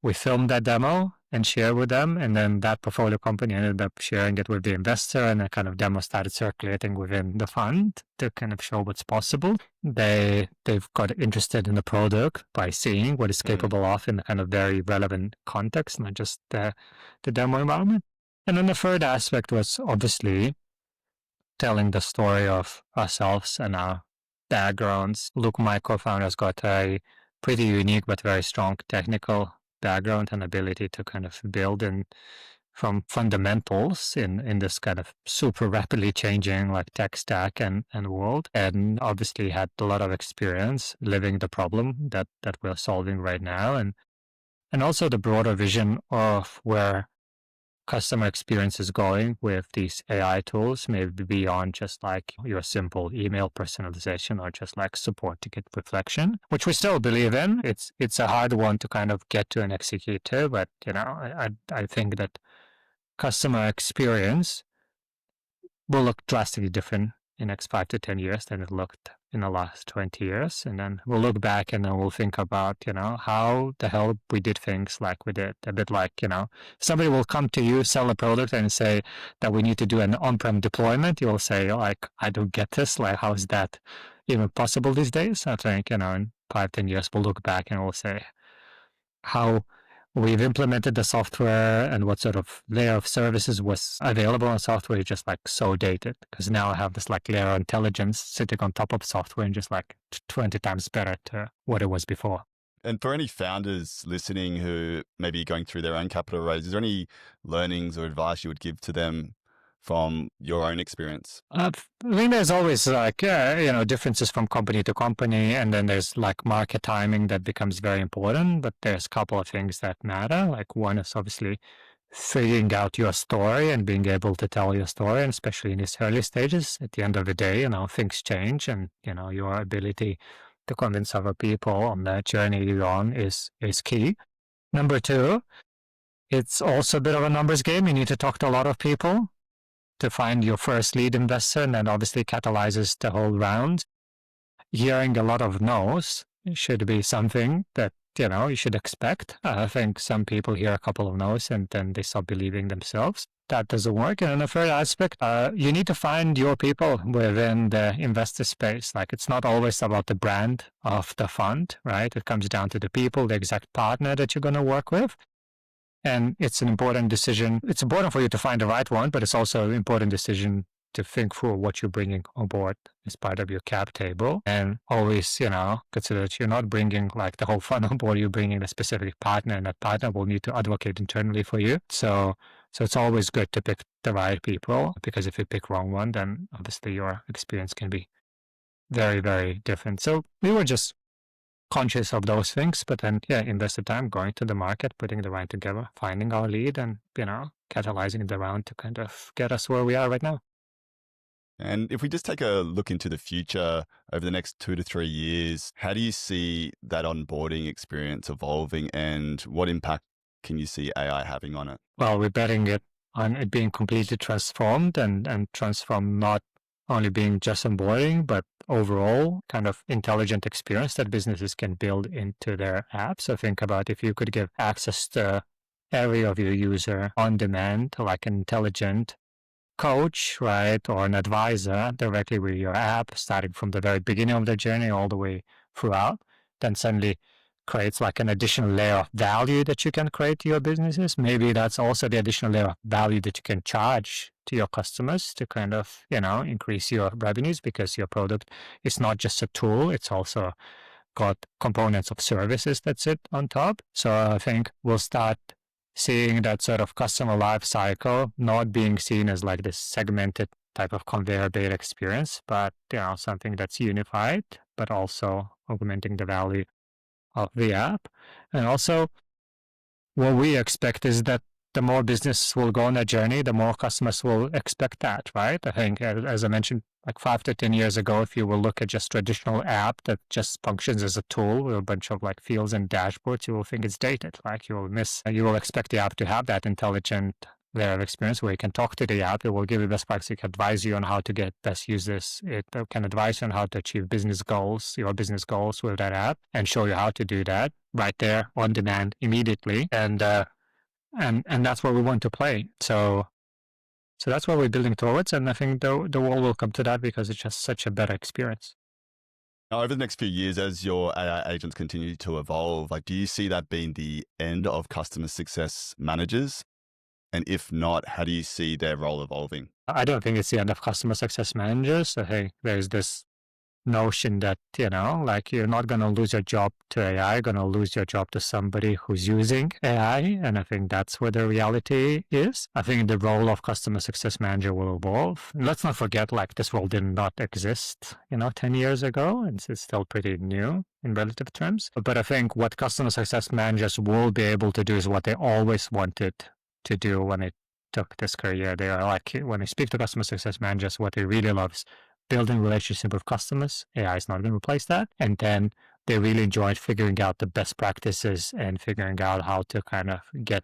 we filmed that demo and shared with them, and then that portfolio company ended up sharing it with the investor, and a kind of demo started circulating within the fund to kind of show what's possible. They've got interested in the product by seeing what it's capable of in a kind of very relevant context, not just the demo environment. And then the third aspect was obviously telling the story of ourselves and our backgrounds. Luke, my co-founder, has got a pretty unique but very strong technical background and ability to kind of build in from fundamentals in this kind of super rapidly changing like tech stack and world, and obviously had a lot of experience living the problem that we're solving right now, and also the broader vision of where customer experience is going with these AI tools, maybe beyond just like your simple email personalization or just like support ticket reflection, which we still believe in. It's a hard one to kind of get to and execute to, but I think that customer experience will look drastically different in the next 5 to 10 years than it looked in the last 20 years. And then we'll look back and then we'll think about, how the hell we did things like we did. A bit like, somebody will come to you, sell a product and say that we need to do an on-prem deployment. You'll say, like, I don't get this. Like, how is that even possible these days? I think, in 5, 10 years, we'll look back and we'll say how we've implemented the software and what sort of layer of services was available on software is just like so dated, because now I have this like layer of intelligence sitting on top of software and just like 20 times better to what it was before. And for any founders listening who may be going through their own capital raise, is there any learnings or advice you would give to them from your own experience? I think there's always like, differences from company to company, and then there's like market timing that becomes very important, but there's a couple of things that matter. Like one is obviously figuring out your story and being able to tell your story, and especially in these early stages. At the end of the day, things change, and, your ability to convince other people on that journey you're on is key. Number two, it's also a bit of a numbers game. You need to talk to a lot of people to find your first lead investor, and that obviously catalyzes the whole round. Hearing a lot of no's should be something that, you should expect. I think some people hear a couple of no's and then they stop believing themselves. That doesn't work. And in the third aspect, you need to find your people within the investor space. Like, it's not always about the brand of the fund, right? It comes down to the people, the exact partner that you're going to work with. And it's an important decision. It's important for you to find the right one, but it's also an important decision to think through what you're bringing on board as part of your cap table. And always, consider that you're not bringing like the whole fund on board. You're bringing a specific partner, and that partner will need to advocate internally for you. So it's always good to pick the right people, because if you pick wrong one, then obviously your experience can be very, very different. So we were just conscious of those things, but then invested time going to the market, putting the round together, finding our lead, and catalyzing the round to kind of get us where we are right now. And if we just take a look into the future over the next 2 to 3 years, how do you see that onboarding experience evolving, and what impact can you see AI having on it? Well, we're betting it on it being completely transformed, and transformed not only being just onboarding, but overall kind of intelligent experience that businesses can build into their apps. So think about if you could give access to every of your user on demand, like an intelligent coach, right, or an advisor directly with your app, starting from the very beginning of their journey all the way throughout, then suddenly creates like an additional layer of value that you can create to your businesses. Maybe that's also the additional layer of value that you can charge to your customers to kind of, increase your revenues, because your product is not just a tool, it's also got components of services that sit on top. So I think we'll start seeing that sort of customer life cycle not being seen as like this segmented type of conveyor belt experience, but something that's unified, but also augmenting the value of the app. And also what we expect is that the more business will go on that journey, the more customers will expect that, right? I think, as I mentioned, like 5 to 10 years ago, if you will look at just traditional app that just functions as a tool with a bunch of like fields and dashboards, you will think it's dated. Like you will expect the app to have that intelligent layer of experience where you can talk to the app. It will give you best practice. It can advise you on how to get best users. It can advise you on how to achieve your business goals with that app, and show you how to do that right there on demand immediately. And that's where we want to play. So that's what we're building towards. And I think the world will come to that because it's just such a better experience. Now, over the next few years, as your AI agents continue to evolve, like, do you see that being the end of customer success managers? And if not, how do you see their role evolving? I don't think it's the end of customer success managers. I think there's this notion that, like you're not going to lose your job to AI, you're going to lose your job to somebody who's using AI. And I think that's where the reality is. I think the role of customer success manager will evolve. And let's not forget, like, this role did not exist, 10 years ago. And it's still pretty new in relative terms. But I think what customer success managers will be able to do is what they always wanted to do when they took this career. They are like, when they speak to customer success managers, what they really love is building relationship with customers. AI is not going to replace that. And then they really enjoyed figuring out the best practices and figuring out how to kind of get,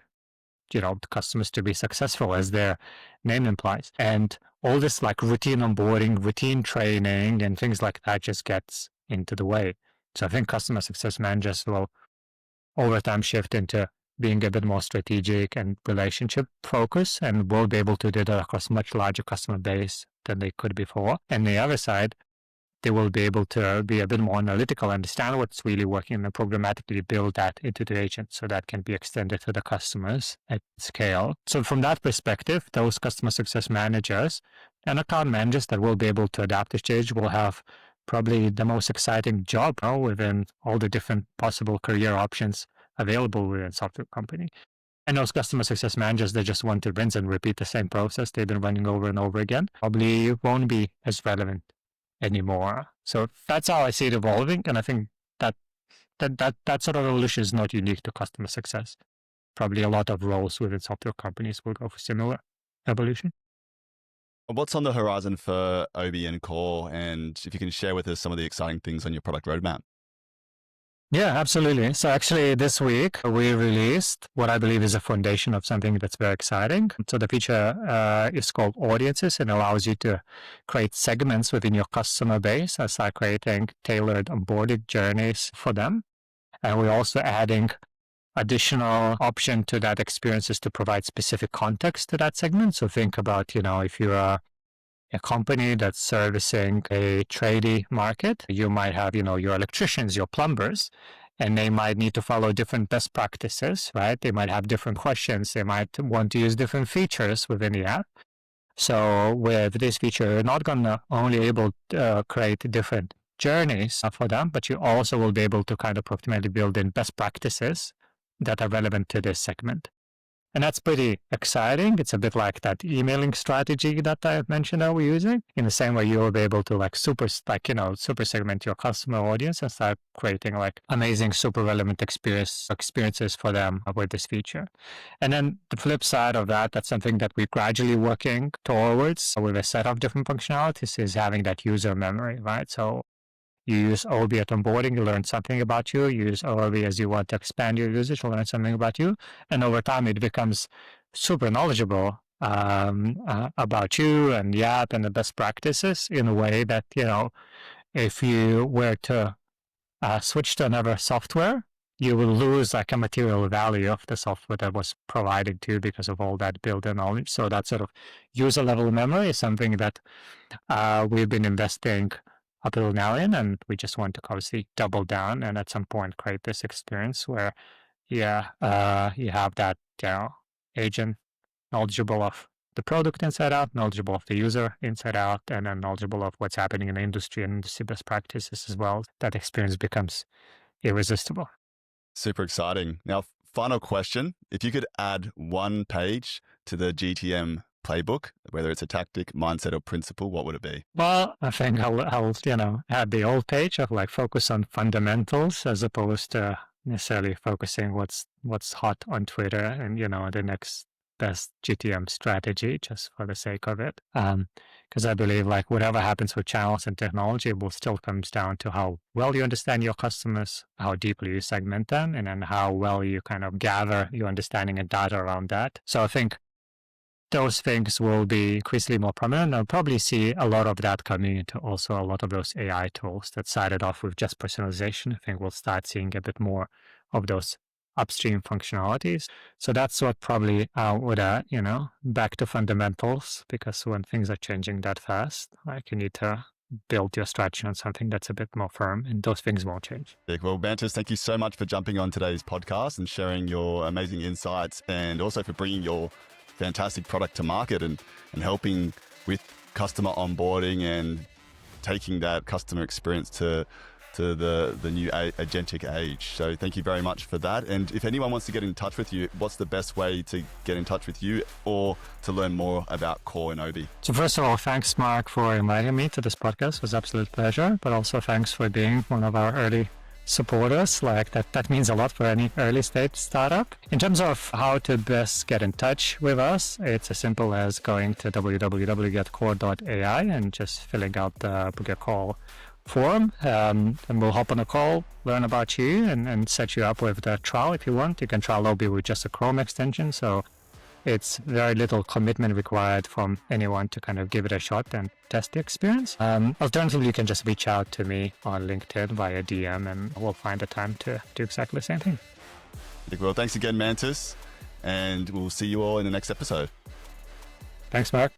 the customers to be successful, as their name implies. And all this like routine onboarding, routine training, and things like that just gets into the way. So I think customer success managers will over time shift into being a bit more strategic and relationship focused, and will be able to do that across much larger customer base than they could before. And the other side, they will be able to be a bit more analytical, understand what's really working, and programmatically build that into the agent so that can be extended to the customers at scale. So from that perspective, those customer success managers and account managers that will be able to adapt to change will have probably the most exciting job within all the different possible career options available within a software company. And those customer success managers, they just want to rinse and repeat the same process they've been running over and over again, probably won't be as relevant anymore. So that's how I see it evolving. And I think that sort of evolution is not unique to customer success. Probably a lot of roles within software companies will go for similar evolution. What's on the horizon for OB and Core? And if you can share with us some of the exciting things on your product roadmap. Yeah, absolutely. So actually this week we released what I believe is a foundation of something that's very exciting. So the feature is called Audiences, and allows you to create segments within your customer base as like creating tailored onboarding journeys for them. And we're also adding additional option to that experiences to provide specific context to that segment. So think about, if you're a company that's servicing a tradie market, you might have, your electricians, your plumbers, and they might need to follow different best practices, right? They might have different questions. They might want to use different features within the app. So with this feature, you're not going to only able to create different journeys for them, but you also will be able to kind of optimally build in best practices that are relevant to this segment. And that's pretty exciting. It's a bit like that emailing strategy that I mentioned that we're using. In the same way, you'll be able to super segment your customer audience and start creating like amazing, super relevant experiences for them with this feature. And then the flip side of that, that's something that we're gradually working towards with a set of different functionalities, is having that user memory, right? So you use OB at onboarding, you learn something about you. You use OB as you want to expand your usage, you learn something about you. And over time, it becomes super knowledgeable about you and the app and the best practices in a way that, if you were to switch to another software, you will lose like a material value of the software that was provided to you because of all that built-in knowledge. So that sort of user level memory is something that we've been investing up till now in, and we just want to obviously double down and at some point create this experience where you have that agent knowledgeable of the product inside out, knowledgeable of the user inside out, and then knowledgeable of what's happening in the industry and industry best practices as well. That experience becomes irresistible. Super exciting. Now, final question. If you could add one page to the GTM Playbook, whether it's a tactic, mindset, or principle, what would it be? Well, I think I'll add the old page of like focus on fundamentals as opposed to necessarily focusing what's hot on Twitter and the next best GTM strategy just for the sake of it. Because I believe like whatever happens with channels and technology will still comes down to how well you understand your customers, how deeply you segment them, and then how well you kind of gather your understanding and data around that. So I think those things will be increasingly more prominent. I'll probably see a lot of that coming into also a lot of those AI tools that started off with just personalization. I think we'll start seeing a bit more of those upstream functionalities. So that's what probably would, back to fundamentals, because when things are changing that fast, like you need to build your strategy on something that's a bit more firm, and those things won't change. Well, Mantis, thank you so much for jumping on today's podcast and sharing your amazing insights, and also for bringing your fantastic product to market and helping with customer onboarding and taking that customer experience to the new agentic age. So thank you very much for that. And if anyone wants to get in touch with you, what's the best way to get in touch with you or to learn more about Core and Obi? So first of all, thanks, Mark, for inviting me to this podcast. It was an absolute pleasure. But also thanks for being one of our early supporters. Like that means a lot for any early stage startup. In terms of how to best get in touch with us, it's as simple as going to www.getcore.ai and just filling out the book a call form, and we'll hop on a call, learn about you, and set you up with the trial if you want. You can trial Obi with just a Chrome extension, so it's very little commitment required from anyone to kind of give it a shot and test the experience. Alternatively, you can just reach out to me on LinkedIn via DM, and we'll find a time to do exactly the same thing. Well, thanks again, Mantis, and we'll see you all in the next episode. Thanks, Mark.